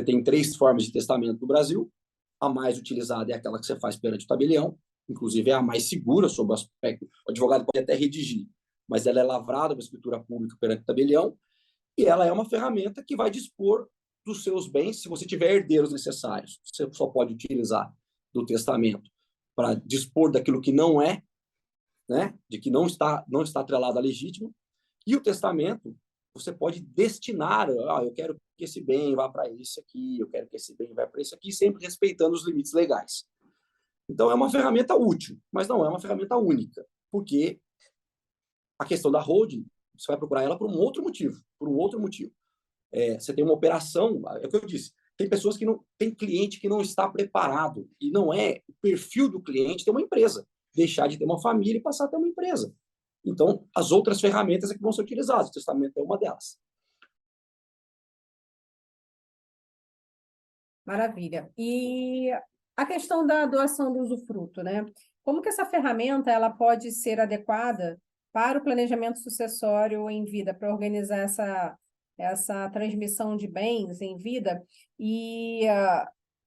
tem 3 formas de testamento no Brasil. A mais utilizada é aquela que você faz perante o tabelião, inclusive é a mais segura sob o aspecto. O advogado pode até redigir, mas ela é lavrada para escritura pública perante o tabelião, e ela é uma ferramenta que vai dispor dos seus bens, se você tiver herdeiros necessários. Você só pode utilizar do testamento para dispor daquilo que não é, né, de que não está atrelado à legítima, e o testamento você pode destinar, eu quero que esse bem vá para esse aqui, eu quero que esse bem vá para esse aqui, sempre respeitando os limites legais. Então, é uma ferramenta útil, mas não é uma ferramenta única, porque a questão da holding, você vai procurar ela por um outro motivo, você tem uma operação, é o que eu disse, tem cliente que não está preparado, e não é o perfil do cliente ter uma empresa, deixar de ter uma família e passar a ter uma empresa. Então, as outras ferramentas é que vão ser utilizadas, o testamento é uma delas. Maravilha. E a questão da doação do usufruto, né? Como que essa ferramenta ela pode ser adequada para o planejamento sucessório em vida, para organizar essa transmissão de bens em vida? E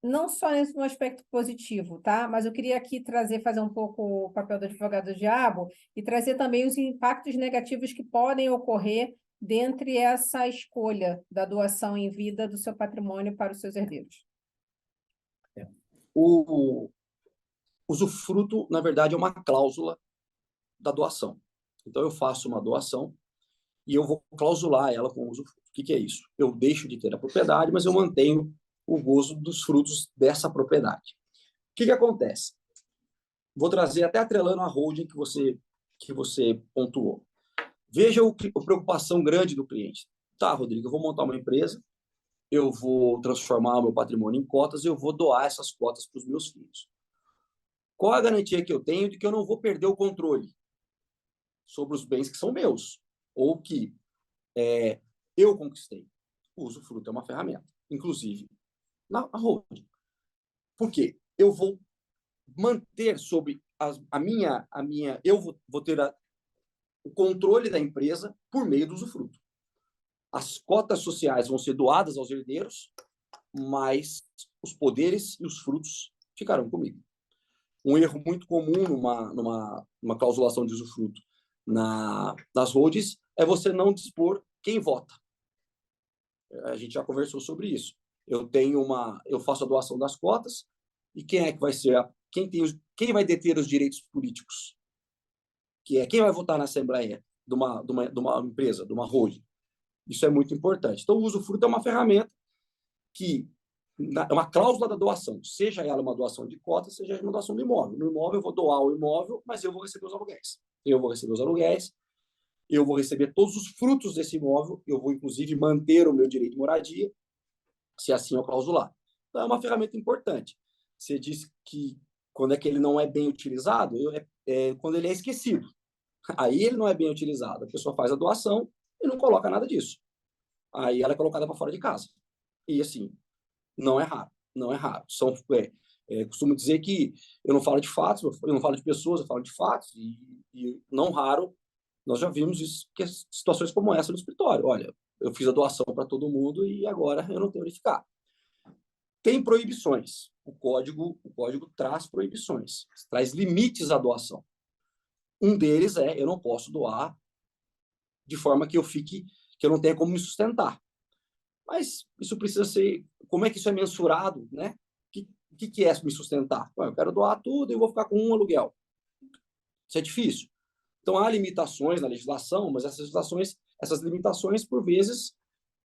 não só no aspecto positivo, tá? Mas eu queria aqui fazer um pouco o papel do advogado do diabo e trazer também os impactos negativos que podem ocorrer dentre essa escolha da doação em vida do seu patrimônio para os seus herdeiros. O usufruto, na verdade, é uma cláusula da doação. Então, eu faço uma doação e eu vou clausular ela com o usufruto. O que é isso? Eu deixo de ter a propriedade, mas eu mantenho o gozo dos frutos dessa propriedade. O que acontece? Vou trazer até atrelando a holding que você pontuou. Veja a preocupação grande do cliente. Tá, Rodrigo, eu vou montar uma empresa, eu vou transformar o meu patrimônio em cotas e eu vou doar essas cotas para os meus filhos. Qual a garantia que eu tenho de que eu não vou perder o controle sobre os bens que são meus ou que eu conquistei? O usufruto é uma ferramenta, inclusive na holding. Por quê? Eu vou manter sobre eu vou ter o controle da empresa por meio do usufruto. As cotas sociais vão ser doadas aos herdeiros, mas os poderes e os frutos ficarão comigo. Um erro muito comum numa clausulação de usufruto nas holdings é você não dispor quem vota. A gente já conversou sobre isso. Eu faço a doação das cotas, e quem é que vai ser quem vai deter os direitos políticos? Quem vai votar na Assembleia de uma empresa, de uma holding? Isso é muito importante. Então, o usufruto é uma ferramenta que é uma cláusula da doação, seja ela uma doação de cota, seja uma doação do imóvel. No imóvel, eu vou doar o imóvel, mas eu vou receber os aluguéis. Eu vou receber os aluguéis, eu vou receber todos os frutos desse imóvel, eu vou, inclusive, manter o meu direito de moradia, se assim eu clausular. Então, é uma ferramenta importante. Você disse que quando é que ele não é bem utilizado, quando ele é esquecido. Aí ele não é bem utilizado. A pessoa faz a doação e não coloca nada disso. Aí ela é colocada para fora de casa. E, assim, não é raro. Não é raro. Costumo dizer que eu não falo de fatos, eu não falo de pessoas, eu falo de fatos. E não raro, nós já vimos isso, situações como essa no escritório. Olha, eu fiz a doação para todo mundo e agora eu não tenho onde ficar. Tem proibições. O código traz proibições, traz limites à doação. Um deles eu não posso doar de forma que eu não tenha como me sustentar. Mas isso precisa ser, como é que isso é mensurado, né? O que é me sustentar? Eu quero doar tudo e eu vou ficar com um aluguel. Isso é difícil. Então, há limitações na legislação, mas essas limitações, por vezes,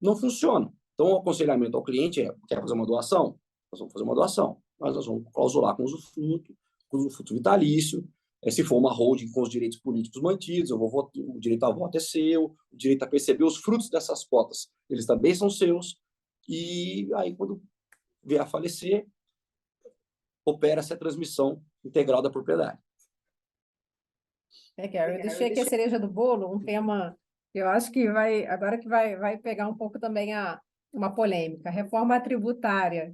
não funcionam. Então, o aconselhamento ao cliente quer fazer uma doação? Nós vamos fazer uma doação, mas nós vamos clausular com usufruto vitalício. Se for uma holding com os direitos políticos mantidos, o direito a voto é seu, o direito a perceber os frutos dessas cotas, eles também são seus. E aí, quando vier a falecer, opera-se a transmissão integral da propriedade. Gary, eu deixei aqui a cereja do bolo, um tema que eu acho que vai pegar um pouco também uma polêmica. Reforma tributária.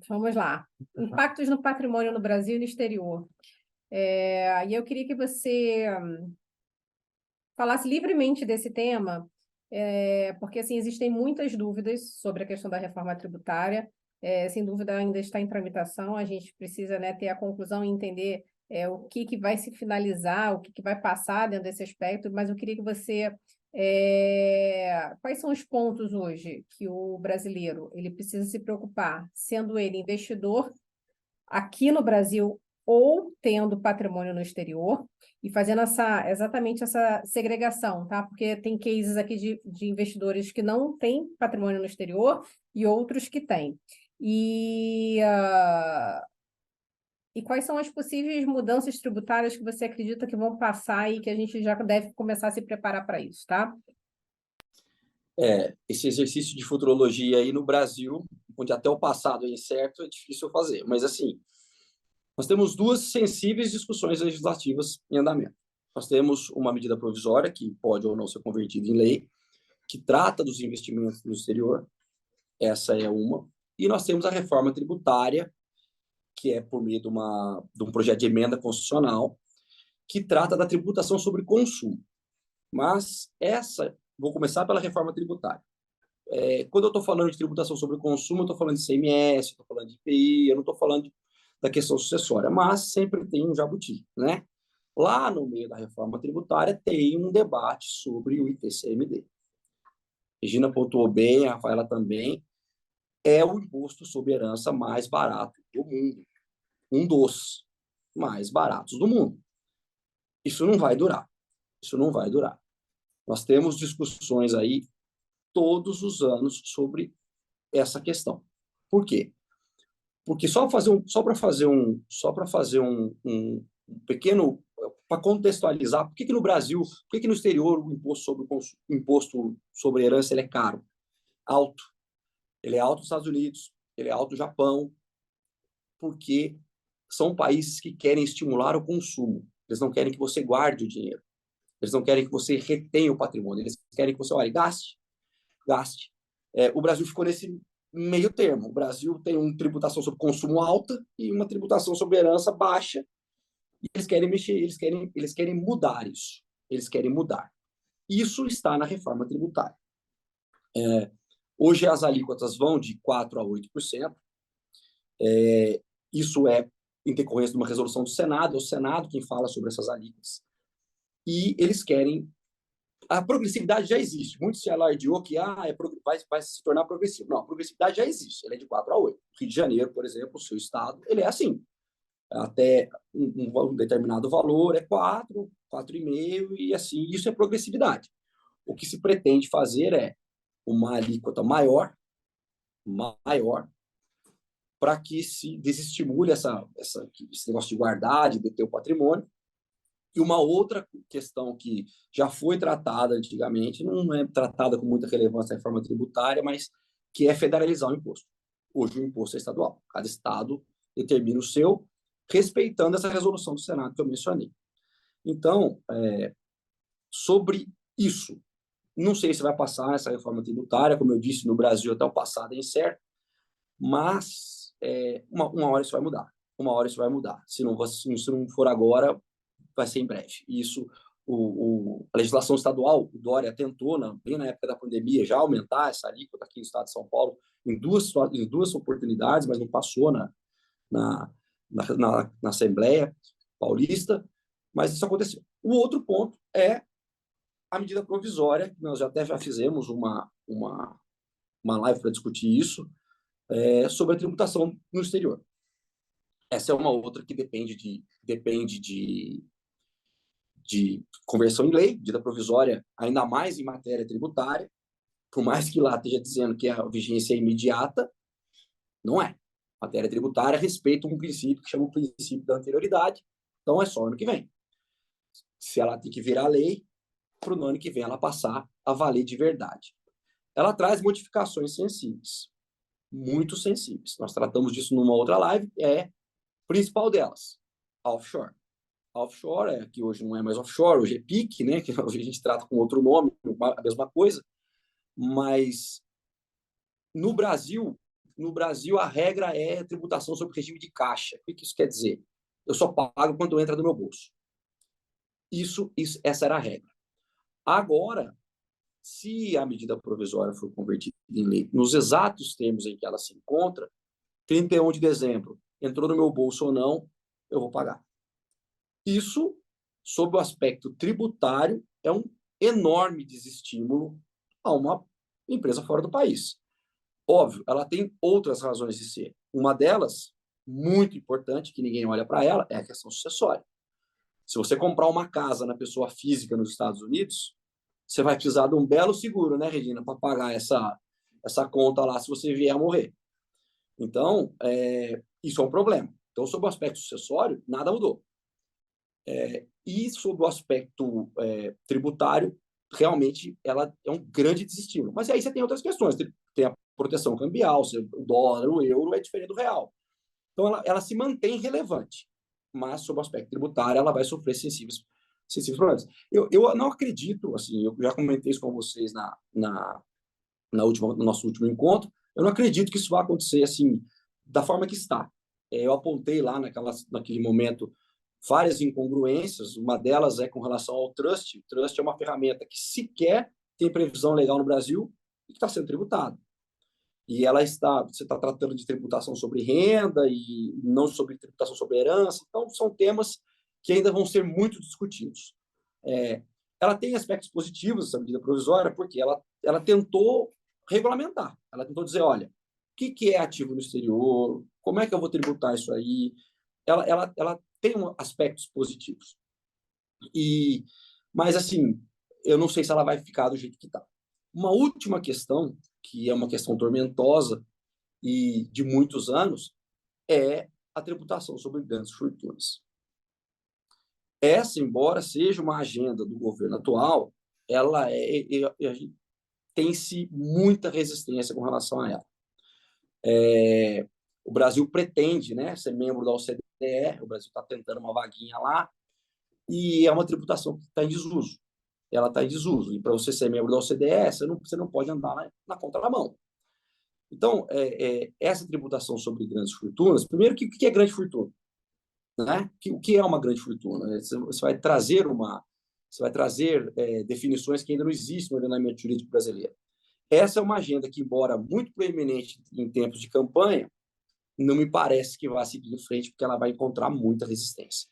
Vamos lá. Impactos no patrimônio no Brasil e no exterior. E eu queria que você falasse livremente desse tema, porque assim, existem muitas dúvidas sobre a questão da reforma tributária. Sem dúvida, ainda está em tramitação. A gente precisa, né, ter a conclusão e entender o que vai se finalizar, o que vai passar dentro desse aspecto, mas eu queria que você... quais são os pontos hoje que o brasileiro ele precisa se preocupar, sendo ele investidor aqui no Brasil ou tendo patrimônio no exterior, e fazendo exatamente essa segregação, tá? Porque tem cases aqui de investidores que não têm patrimônio no exterior e outros que têm. E quais são as possíveis mudanças tributárias que você acredita que vão passar e que a gente já deve começar a se preparar para isso, tá? Esse exercício de futurologia aí no Brasil, onde até o passado é incerto, é difícil fazer. Mas, assim, nós temos duas sensíveis discussões legislativas em andamento. Nós temos uma medida provisória, que pode ou não ser convertida em lei, que trata dos investimentos no exterior. Essa é uma. E nós temos a reforma tributária, que é por meio de um projeto de emenda constitucional, que trata da tributação sobre consumo. Mas vou começar pela reforma tributária. Quando eu estou falando de tributação sobre consumo, eu estou falando de ICMS, estou falando de IPI, eu não estou falando da questão sucessória, mas sempre tem um jabuti, né? Lá no meio da reforma tributária tem um debate sobre o ITCMD. Regina pontuou bem, a Rafaela também, é o imposto sobre herança mais barato do mundo. Um dos mais baratos do mundo. Isso não vai durar. Isso não vai durar. Nós temos discussões aí todos os anos sobre essa questão. Por quê? Porque só para fazer um pequeno, para contextualizar, por que no Brasil, por que no exterior o imposto sobre herança ele é caro? Alto. Ele é alto nos Estados Unidos, ele é alto no Japão, porque são países que querem estimular o consumo. Eles não querem que você guarde o dinheiro. Eles não querem que você retenha o patrimônio. Eles querem que você, olha, gaste. O Brasil ficou nesse meio termo. O Brasil tem uma tributação sobre consumo alta e uma tributação sobre herança baixa. E eles querem mexer, eles querem mudar isso. Eles querem mudar. Isso está na reforma tributária. Hoje as alíquotas vão de 4% a 8%. Isso é em decorrência de uma resolução do Senado. É o Senado quem fala sobre essas alíquotas. E eles querem A progressividade já existe. Muito se alardeou que vai se tornar progressivo. Não, a progressividade já existe. Ela é de 4 a 8. Rio de Janeiro, por exemplo, o seu estado, ele é assim. Até um determinado valor é 4, 4,5 e assim. Isso é progressividade. O que se pretende fazer é uma alíquota maior, para que se desestimule esse negócio de guardar, de deter o patrimônio. E uma outra questão que já foi tratada antigamente, não é tratada com muita relevância na reforma tributária, mas que é federalizar o imposto. Hoje o imposto é estadual. Cada estado determina o seu, respeitando essa resolução do Senado que eu mencionei. Então, sobre isso, não sei se vai passar essa reforma tributária, como eu disse, no Brasil até o passado é incerto, mas uma hora isso vai mudar. Uma hora isso vai mudar. Se não for agora, vai ser em breve. Isso, a legislação estadual, o Dória tentou, bem na época da pandemia, já aumentar essa alíquota aqui no estado de São Paulo em duas oportunidades, mas não passou na Assembleia Paulista, mas isso aconteceu. O outro ponto é a medida provisória, que nós já fizemos uma live para discutir isso, sobre a tributação no exterior. Essa é uma outra que depende de conversão em lei, medida provisória, ainda mais em matéria tributária, por mais que lá esteja dizendo que a vigência é imediata, não é. Matéria tributária respeita um princípio que chama o princípio da anterioridade, então é só ano que vem. Se ela tem que virar lei, para o ano que vem ela passar a valer de verdade. Ela traz modificações sensíveis, muito sensíveis. Nós tratamos disso numa outra live, principal delas, a offshore. A offshore, que hoje não é mais offshore, hoje é PIC, né? Que hoje a gente trata com outro nome, a mesma coisa, mas no Brasil a regra é tributação sobre regime de caixa. O que isso quer dizer? Eu só pago quando entra no meu bolso. Essa era a regra. Agora, se a medida provisória for convertida em lei nos exatos termos em que ela se encontra, 31 de dezembro, entrou no meu bolso ou não, eu vou pagar. Isso, sob o aspecto tributário, é um enorme desestímulo a uma empresa fora do país. Óbvio, ela tem outras razões de ser. Uma delas, muito importante, que ninguém olha para ela, é a questão sucessória. Se você comprar uma casa na pessoa física nos Estados Unidos, você vai precisar de um belo seguro, né, Regina, para pagar essa conta lá se você vier a morrer. Então, isso é um problema. Então, sob o aspecto sucessório, nada mudou. E sob o aspecto tributário, realmente ela é um grande desestímulo. Mas aí você tem outras questões. Tem a proteção cambial, o dólar, o euro é diferente do real. Então, ela se mantém relevante. Mas, sob o aspecto tributário, ela vai sofrer sensíveis problemas. Eu não acredito, assim, eu já comentei isso com vocês no nosso último encontro, eu não acredito que isso vai acontecer assim, da forma que está. Eu apontei lá naquele momento várias incongruências, uma delas é com relação ao trust. O trust é uma ferramenta que sequer tem previsão legal no Brasil e que está sendo tributada. E você está tratando de tributação sobre renda e não sobre tributação sobre herança. Então, são temas que ainda vão ser muito discutidos. Ela tem aspectos positivos, essa medida provisória, porque ela tentou regulamentar. Ela tentou dizer, olha, o que é ativo no exterior, como é que eu vou tributar isso aí? Ela tem aspectos positivos. Mas, assim, eu não sei se ela vai ficar do jeito que está. Uma última questão, que é uma questão tormentosa e de muitos anos, é a tributação sobre grandes fortunas. Essa, embora seja uma agenda do governo atual, ela tem-se muita resistência com relação a ela. O Brasil pretende, né, ser membro da OCDE, o Brasil está tentando uma vaguinha lá, e é uma tributação que está em desuso. Ela está em desuso. E para você ser membro da OCDE, você não pode andar na contramão. Então, essa tributação sobre grandes fortunas, primeiro, o que é grande fortuna? Né? O que é uma grande fortuna? Você vai trazer definições que ainda não existem no ordenamento jurídico brasileiro. Essa é uma agenda que, embora muito proeminente em tempos de campanha, não me parece que vai seguir em frente, porque ela vai encontrar muita resistência.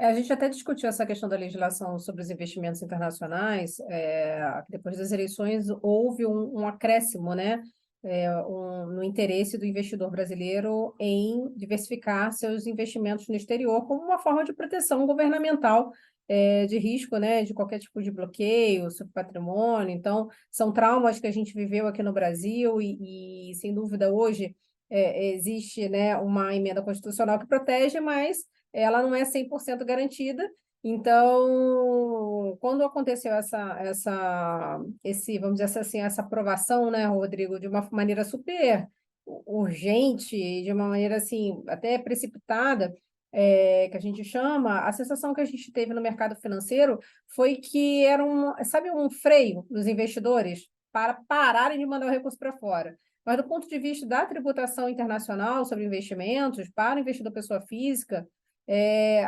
A gente até discutiu essa questão da legislação sobre os investimentos internacionais. Depois das eleições houve um acréscimo, né, no interesse do investidor brasileiro em diversificar seus investimentos no exterior como uma forma de proteção governamental, de risco, né, de qualquer tipo de bloqueio sobre patrimônio. Então, são traumas que a gente viveu aqui no Brasil e sem dúvida, hoje existe, né, uma emenda constitucional que protege, mas ela não é 100% garantida. Então, quando aconteceu vamos dizer assim, essa aprovação, né, Rodrigo, de uma maneira super urgente, de uma maneira assim, até precipitada, que a gente chama, a sensação que a gente teve no mercado financeiro foi que era sabe, um freio nos investidores para pararem de mandar o recurso para fora. Mas do ponto de vista da tributação internacional sobre investimentos, para o investidor pessoa física,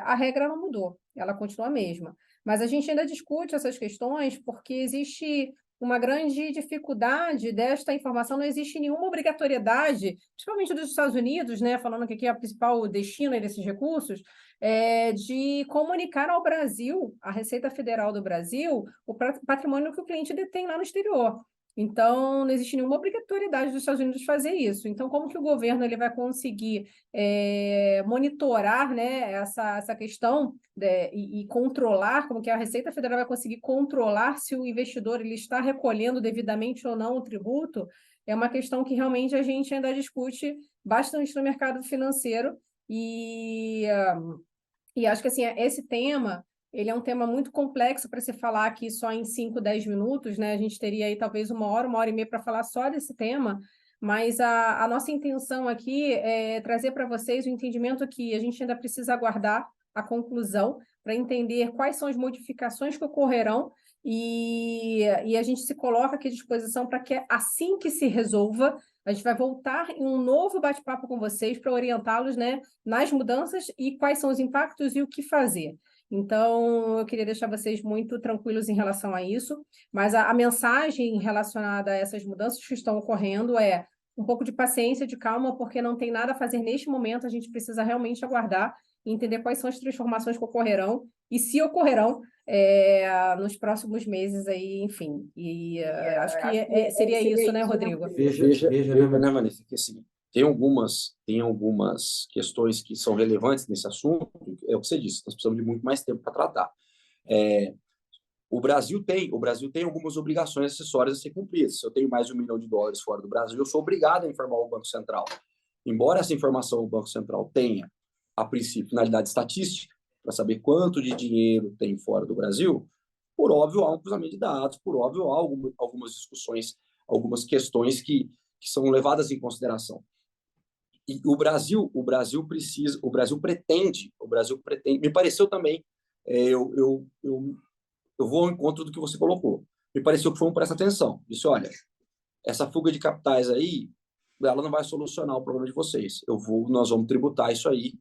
a regra não mudou, ela continua a mesma. Mas a gente ainda discute essas questões porque existe uma grande dificuldade desta informação, não existe nenhuma obrigatoriedade, principalmente dos Estados Unidos, né, falando que aqui é o principal destino desses recursos, de comunicar ao Brasil, à Receita Federal do Brasil, o patrimônio que o cliente detém lá no exterior. Então, não existe nenhuma obrigatoriedade dos Estados Unidos fazer isso. Então, como que o governo ele vai conseguir monitorar, né, essa questão e controlar, como que a Receita Federal vai conseguir controlar se o investidor ele está recolhendo devidamente ou não o tributo? É uma questão que realmente a gente ainda discute bastante no mercado financeiro e acho que assim, esse tema, ele é um tema muito complexo para se falar aqui só em 5, 10 minutos, né? A gente teria aí talvez uma hora e meia para falar só desse tema, mas a nossa intenção aqui é trazer para vocês o entendimento que a gente ainda precisa aguardar a conclusão para entender quais são as modificações que ocorrerão e a gente se coloca aqui à disposição para que assim que se resolva, a gente vai voltar em um novo bate-papo com vocês para orientá-los, né, nas mudanças e quais são os impactos e o que fazer. Então, eu queria deixar vocês muito tranquilos em relação a isso, mas a mensagem relacionada a essas mudanças que estão ocorrendo é um pouco de paciência, de calma, porque não tem nada a fazer neste momento, a gente precisa realmente aguardar e entender quais são as transformações que ocorrerão e se ocorrerão nos próximos meses aí, enfim. Acho que seria isso, né, Rodrigo? Veja, né, Vanessa, que assim, tem algumas questões que são relevantes nesse assunto, é o que você disse, nós precisamos de muito mais tempo para tratar. O Brasil tem algumas obrigações acessórias a ser cumpridas. Se eu tenho mais de $1 milhão fora do Brasil, eu sou obrigado a informar o Banco Central. Embora essa informação o Banco Central tenha, a princípio, finalidade estatística, para saber quanto de dinheiro tem fora do Brasil, por óbvio, há um cruzamento de dados, por óbvio, há algumas discussões, algumas questões que são levadas em consideração. E o Brasil pretende, me pareceu também, eu vou ao encontro do que você colocou, me pareceu que foi presta atenção, disse, olha, essa fuga de capitais aí, ela não vai solucionar o problema de vocês, nós vamos tributar isso aí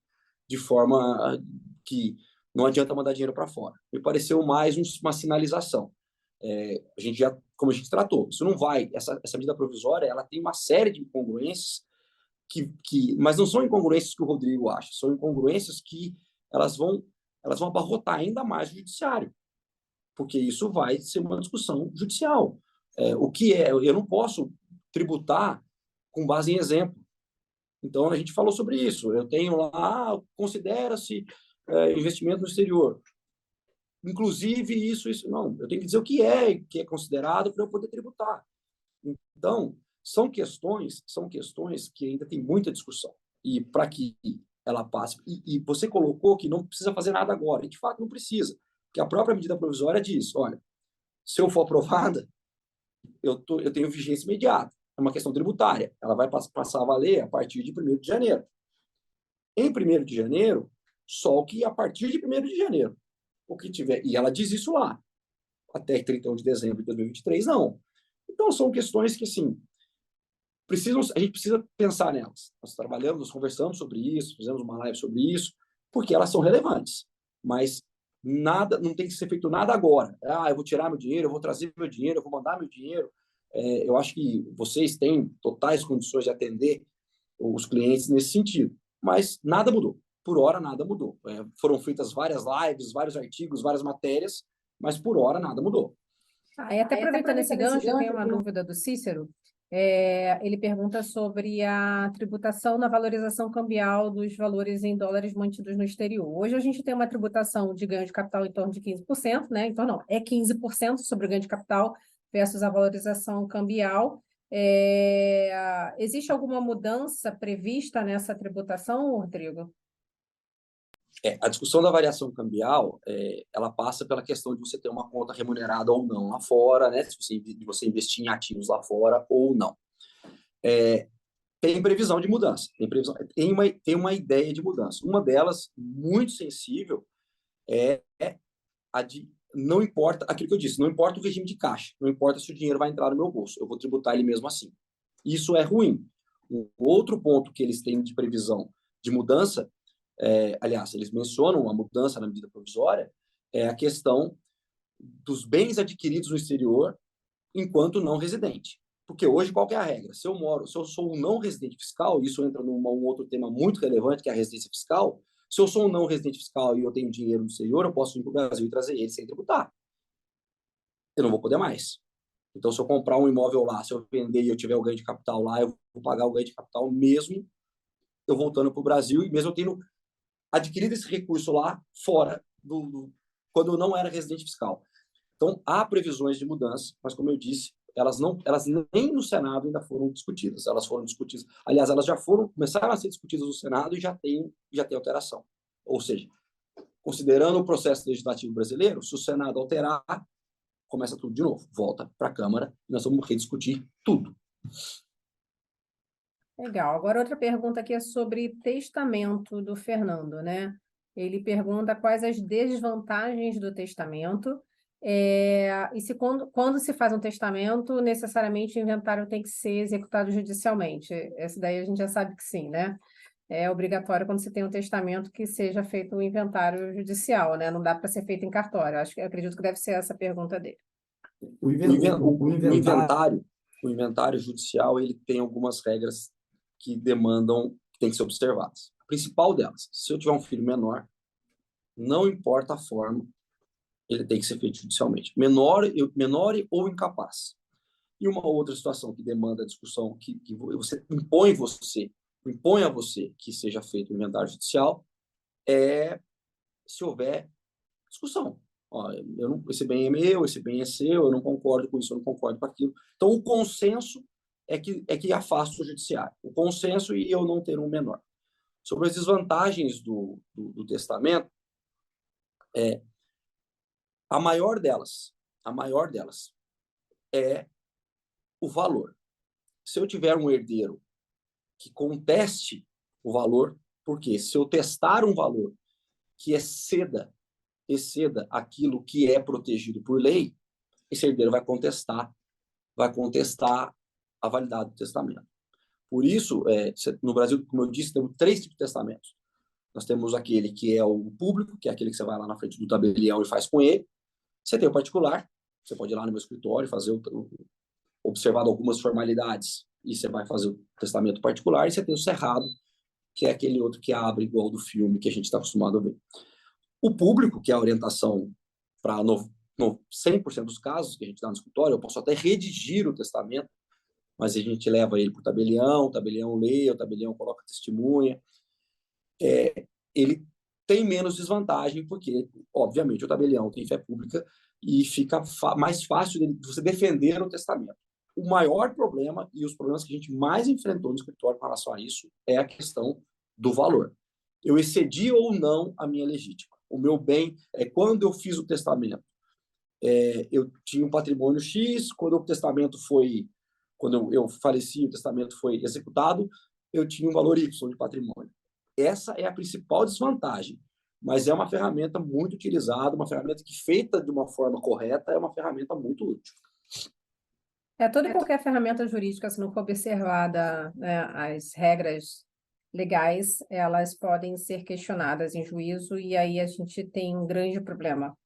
de forma que não adianta mandar dinheiro para fora. Me pareceu mais uma sinalização. A gente já, como a gente tratou, isso não vai, essa medida provisória, ela tem uma série de incongruências mas não são incongruências que o Rodrigo acha, são incongruências que elas vão abarrotar ainda mais o judiciário, porque isso vai ser uma discussão judicial. Eu não posso tributar com base em exemplo. Então, a gente falou sobre isso. Eu tenho lá, considera-se investimento no exterior. Inclusive, isso. Não, eu tenho que dizer o que é considerado para eu poder tributar. Então, são questões que ainda tem muita discussão. E para que ela passe... E você colocou que não precisa fazer nada agora. E, de fato, não precisa. Porque a própria medida provisória diz, olha, se eu for aprovada, eu tenho vigência imediata. É uma questão tributária. Ela vai passar a valer a partir de 1º de janeiro. Em 1º de janeiro, só o que a partir de 1º de janeiro. O que tiver... E ela diz isso lá. Até 31 de dezembro de 2023, não. Então, são questões que, assim, a gente precisa pensar nelas. Nós trabalhamos, nós conversamos sobre isso, fizemos uma live sobre isso, porque elas são relevantes. Mas não tem que ser feito nada agora. Eu vou tirar meu dinheiro, eu vou trazer meu dinheiro, eu vou mandar meu dinheiro. Eu acho que vocês têm totais condições de atender os clientes nesse sentido. Mas nada mudou. por hora nada mudou. Foram feitas várias lives, vários artigos, várias matérias, mas por hora nada mudou. E até aproveitando esse gancho, eu tenho uma dúvida do Cícero. Ele pergunta sobre a tributação na valorização cambial dos valores em dólares mantidos no exterior. Hoje a gente tem uma tributação de ganho de capital em torno de 15%, né? Então, não, é 15% sobre o ganho de capital versus a valorização cambial. Existe alguma mudança prevista nessa tributação, Rodrigo? A discussão da variação cambial, ela passa pela questão de você ter uma conta remunerada ou não lá fora, né? De você investir em ativos lá fora ou não. Tem previsão de mudança, tem uma ideia de mudança. Uma delas, muito sensível, é a de não importa aquilo que eu disse, não importa o regime de caixa, não importa se o dinheiro vai entrar no meu bolso, eu vou tributar ele mesmo assim. Isso é ruim. Um outro ponto que eles têm de previsão de mudança, aliás, eles mencionam a mudança na medida provisória, é a questão dos bens adquiridos no exterior enquanto não residente. Porque hoje, qual que é a regra? Se eu sou um não residente fiscal, isso entra num outro tema muito relevante, que é a residência fiscal. Se eu sou um não residente fiscal e eu tenho dinheiro no exterior, eu posso ir para o Brasil e trazer ele sem tributar. Eu não vou poder mais. Então, se eu comprar um imóvel lá, se eu vender e eu tiver o ganho de capital lá, eu vou pagar o ganho de capital mesmo eu voltando para o Brasil e mesmo eu tendo adquirido esse recurso lá fora quando eu não era residente fiscal. Então, há previsões de mudança, mas como eu disse, elas nem no Senado ainda foram discutidas. Elas foram discutidas, aliás, elas já começaram a ser discutidas no Senado e já tem alteração. Ou seja, considerando o processo legislativo brasileiro, se o Senado alterar, começa tudo de novo, volta para a Câmara e nós vamos rediscutir tudo. Legal. Agora, outra pergunta aqui é sobre testamento do Fernando, né? Ele pergunta quais as desvantagens do testamento e se quando se faz um testamento, necessariamente o inventário tem que ser executado judicialmente. Essa daí a gente já sabe que sim, né? É obrigatório quando se tem um testamento que seja feito o inventário judicial, né? Não dá para ser feito em cartório. Eu acredito que deve ser essa a pergunta dele. O inventário judicial, ele tem algumas regras que tem que ser observadas. A principal delas, se eu tiver um filho menor, não importa a forma, ele tem que ser feito judicialmente. Menor ou incapaz. E uma outra situação que demanda discussão, que você impõe a você que seja feito o inventário judicial, se houver discussão. Esse bem é meu, esse bem é seu, eu não concordo com isso, eu não concordo com aquilo. Então, o consenso é que afasta o judiciário. O consenso e eu não ter um menor. Sobre as desvantagens do testamento, a maior delas é o valor. Se eu tiver um herdeiro que conteste o valor, porque se eu testar um valor que exceda aquilo que é protegido por lei, esse herdeiro vai contestar a validade do testamento. Por isso, no Brasil, como eu disse, temos 3 tipos de testamentos. Nós temos aquele que é o público, que é aquele que você vai lá na frente do tabelião e faz com ele. Você tem o particular, você pode ir lá no meu escritório, observar algumas formalidades, e você vai fazer o testamento particular, e você tem o cerrado, que é aquele outro que abre igual do filme que a gente está acostumado a ver. O público, que é a orientação para 100% dos casos que a gente dá no escritório, eu posso até redigir o testamento, mas a gente leva ele para o tabelião lê, o tabelião coloca testemunha. Ele tem menos desvantagem, porque, obviamente, o tabelião tem fé pública e fica mais fácil de você defender o testamento. O maior problema, e os problemas que a gente mais enfrentou no escritório com relação a isso, é a questão do valor. Eu excedi ou não a minha legítima. O meu bem, quando eu fiz o testamento, eu tinha um patrimônio X, quando eu faleci, o testamento foi executado, eu tinha um valor Y de patrimônio. Essa é a principal desvantagem, mas é uma ferramenta muito utilizada, uma ferramenta que, feita de uma forma correta, é uma ferramenta muito útil. Toda e qualquer ferramenta jurídica, se não for observada, né, as regras legais, elas podem ser questionadas em juízo, e aí a gente tem um grande problema,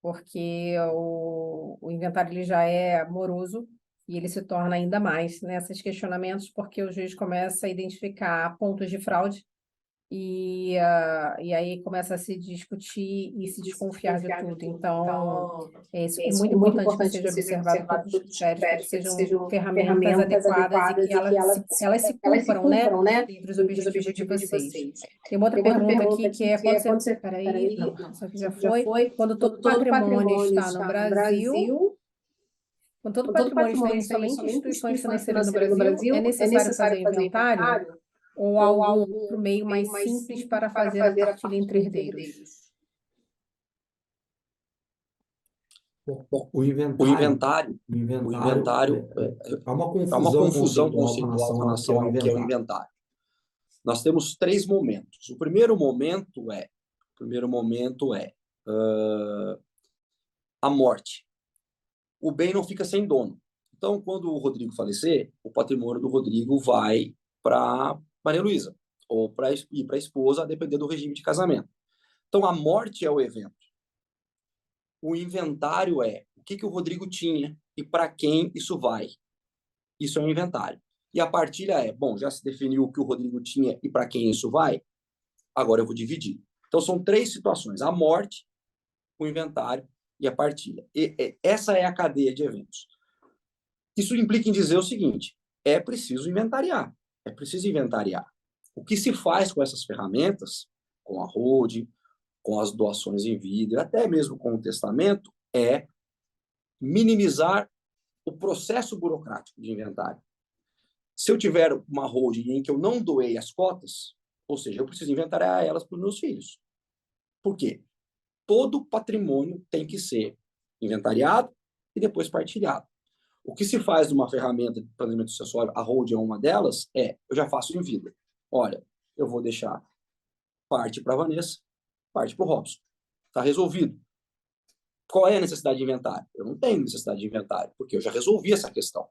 porque o inventário ele já é moroso e ele se torna ainda mais nesses questionamentos, porque o juiz começa a identificar pontos de fraude e aí começa a se discutir e se desconfiar de tudo. Então, é muito importante que seja observado todos os critérios para que sejam ferramentas adequadas e que elas se cumpram, né, dentro dos objetivos de vocês. Tem uma outra pergunta aqui que é quando você... Peraí, não, isso aqui já foi. Quando todo patrimônio está no Brasil... Quando todo patrimônio está em somente instituições financeiras no Brasil, é necessário fazer inventário ou algum outro meio mais simples para fazer a partilha entre herdeiros? Bom, O inventário há uma há uma confusão conceitual conceitual com relação ao que é o inventário. Nós temos 3 momentos. O primeiro momento é a morte. O bem não fica sem dono. Então, quando o Rodrigo falecer, o patrimônio do Rodrigo vai para Maria Luísa ou para a esposa, a depender do regime de casamento. Então, a morte é o evento. O inventário é o que o Rodrigo tinha e para quem isso vai. Isso é um inventário. E a partilha é, bom, já se definiu o que o Rodrigo tinha e para quem isso vai, agora eu vou dividir. Então, são 3 situações: a morte, o inventário e a partilha. Essa é a cadeia de eventos. Isso implica em dizer o seguinte: é preciso inventariar. É preciso inventariar. O que se faz com essas ferramentas, com a holding, com as doações em vida, até mesmo com o testamento, é minimizar o processo burocrático de inventário. Se eu tiver uma holding em que eu não doei as cotas, ou seja, eu preciso inventariar elas para os meus filhos. Por quê? Todo patrimônio tem que ser inventariado e depois partilhado. O que se faz numa ferramenta de planejamento sucessório, a holding é uma delas, eu já faço em vida. Olha, eu vou deixar parte para a Vanessa, parte para o Robson. Está resolvido. Qual é a necessidade de inventário? Eu não tenho necessidade de inventário, porque eu já resolvi essa questão.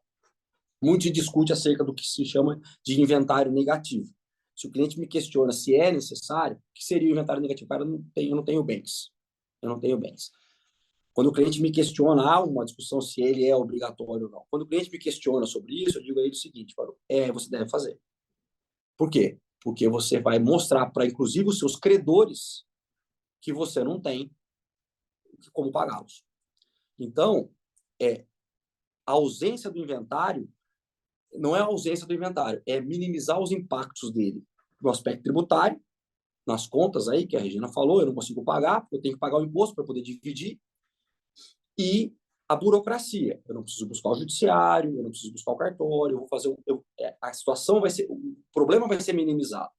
Muito se discute acerca do que se chama de inventário negativo. Se o cliente me questiona se é necessário, o que seria o inventário negativo? Cara, eu não tenho bens. Eu não tenho bens. Quando o cliente me questiona, há uma discussão se ele é obrigatório ou não. Quando o cliente me questiona sobre isso, eu digo a ele o seguinte: você deve fazer. Por quê? Porque você vai mostrar para, inclusive, os seus credores que você não tem como pagá-los. Então, a ausência do inventário não é a ausência do inventário, é minimizar os impactos dele no aspecto tributário, nas contas aí, que a Regina falou, eu não consigo pagar, porque eu tenho que pagar o imposto para poder dividir, e a burocracia. Eu não preciso buscar o judiciário, eu não preciso buscar o cartório, eu vou fazer a situação vai ser, o problema vai ser minimizado.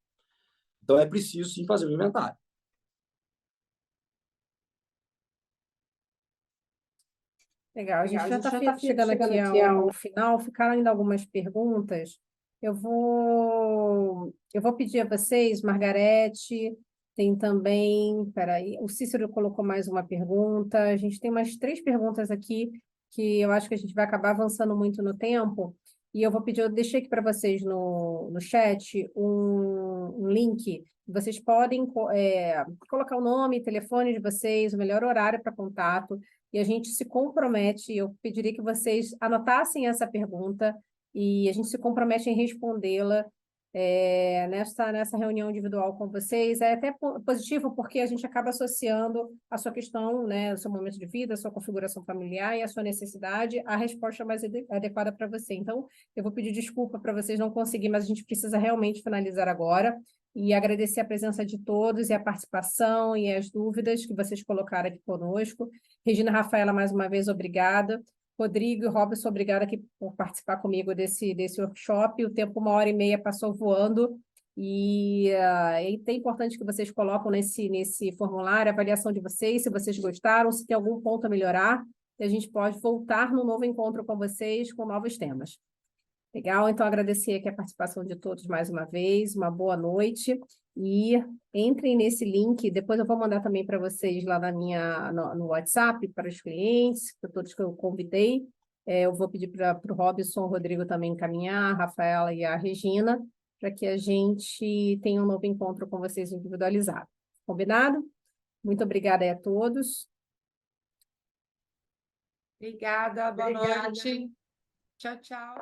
Então é preciso sim fazer o inventário. Legal, a gente já está chegando aqui ao final, ficaram ainda algumas perguntas. Eu vou pedir a vocês, Margarete, tem também, peraí, o Cícero colocou mais uma pergunta, a gente tem mais 3 perguntas aqui, que eu acho que a gente vai acabar avançando muito no tempo, e eu deixei aqui para vocês no chat um link, vocês podem colocar o nome, telefone de vocês, o melhor horário para contato, e a gente se compromete, eu pediria que vocês anotassem essa pergunta e a gente se compromete em respondê-la nessa reunião individual com vocês. É até positivo porque a gente acaba associando a sua questão, né, o seu momento de vida, a sua configuração familiar e a sua necessidade à resposta mais adequada para você. Então, eu vou pedir desculpa para vocês não conseguir, mas a gente precisa realmente finalizar agora. E agradecer a presença de todos e a participação e as dúvidas que vocês colocaram aqui conosco. Regina, Rafaela, mais uma vez, obrigada. Rodrigo e Robson, obrigada aqui por participar comigo desse workshop. O tempo, 1h30, passou voando. E é importante que vocês colocam nesse formulário a avaliação de vocês, se vocês gostaram, se tem algum ponto a melhorar. E a gente pode voltar no novo encontro com vocês com novos temas. Legal, então agradecer aqui a participação de todos mais uma vez, uma boa noite e entrem nesse link, depois eu vou mandar também para vocês lá no WhatsApp, para os clientes, para todos que eu convidei, eu vou pedir para o Robson, o Rodrigo também encaminhar, a Rafaela e a Regina, para que a gente tenha um novo encontro com vocês individualizado. Combinado? Muito obrigada a todos. Obrigada, boa noite. Tchau, tchau.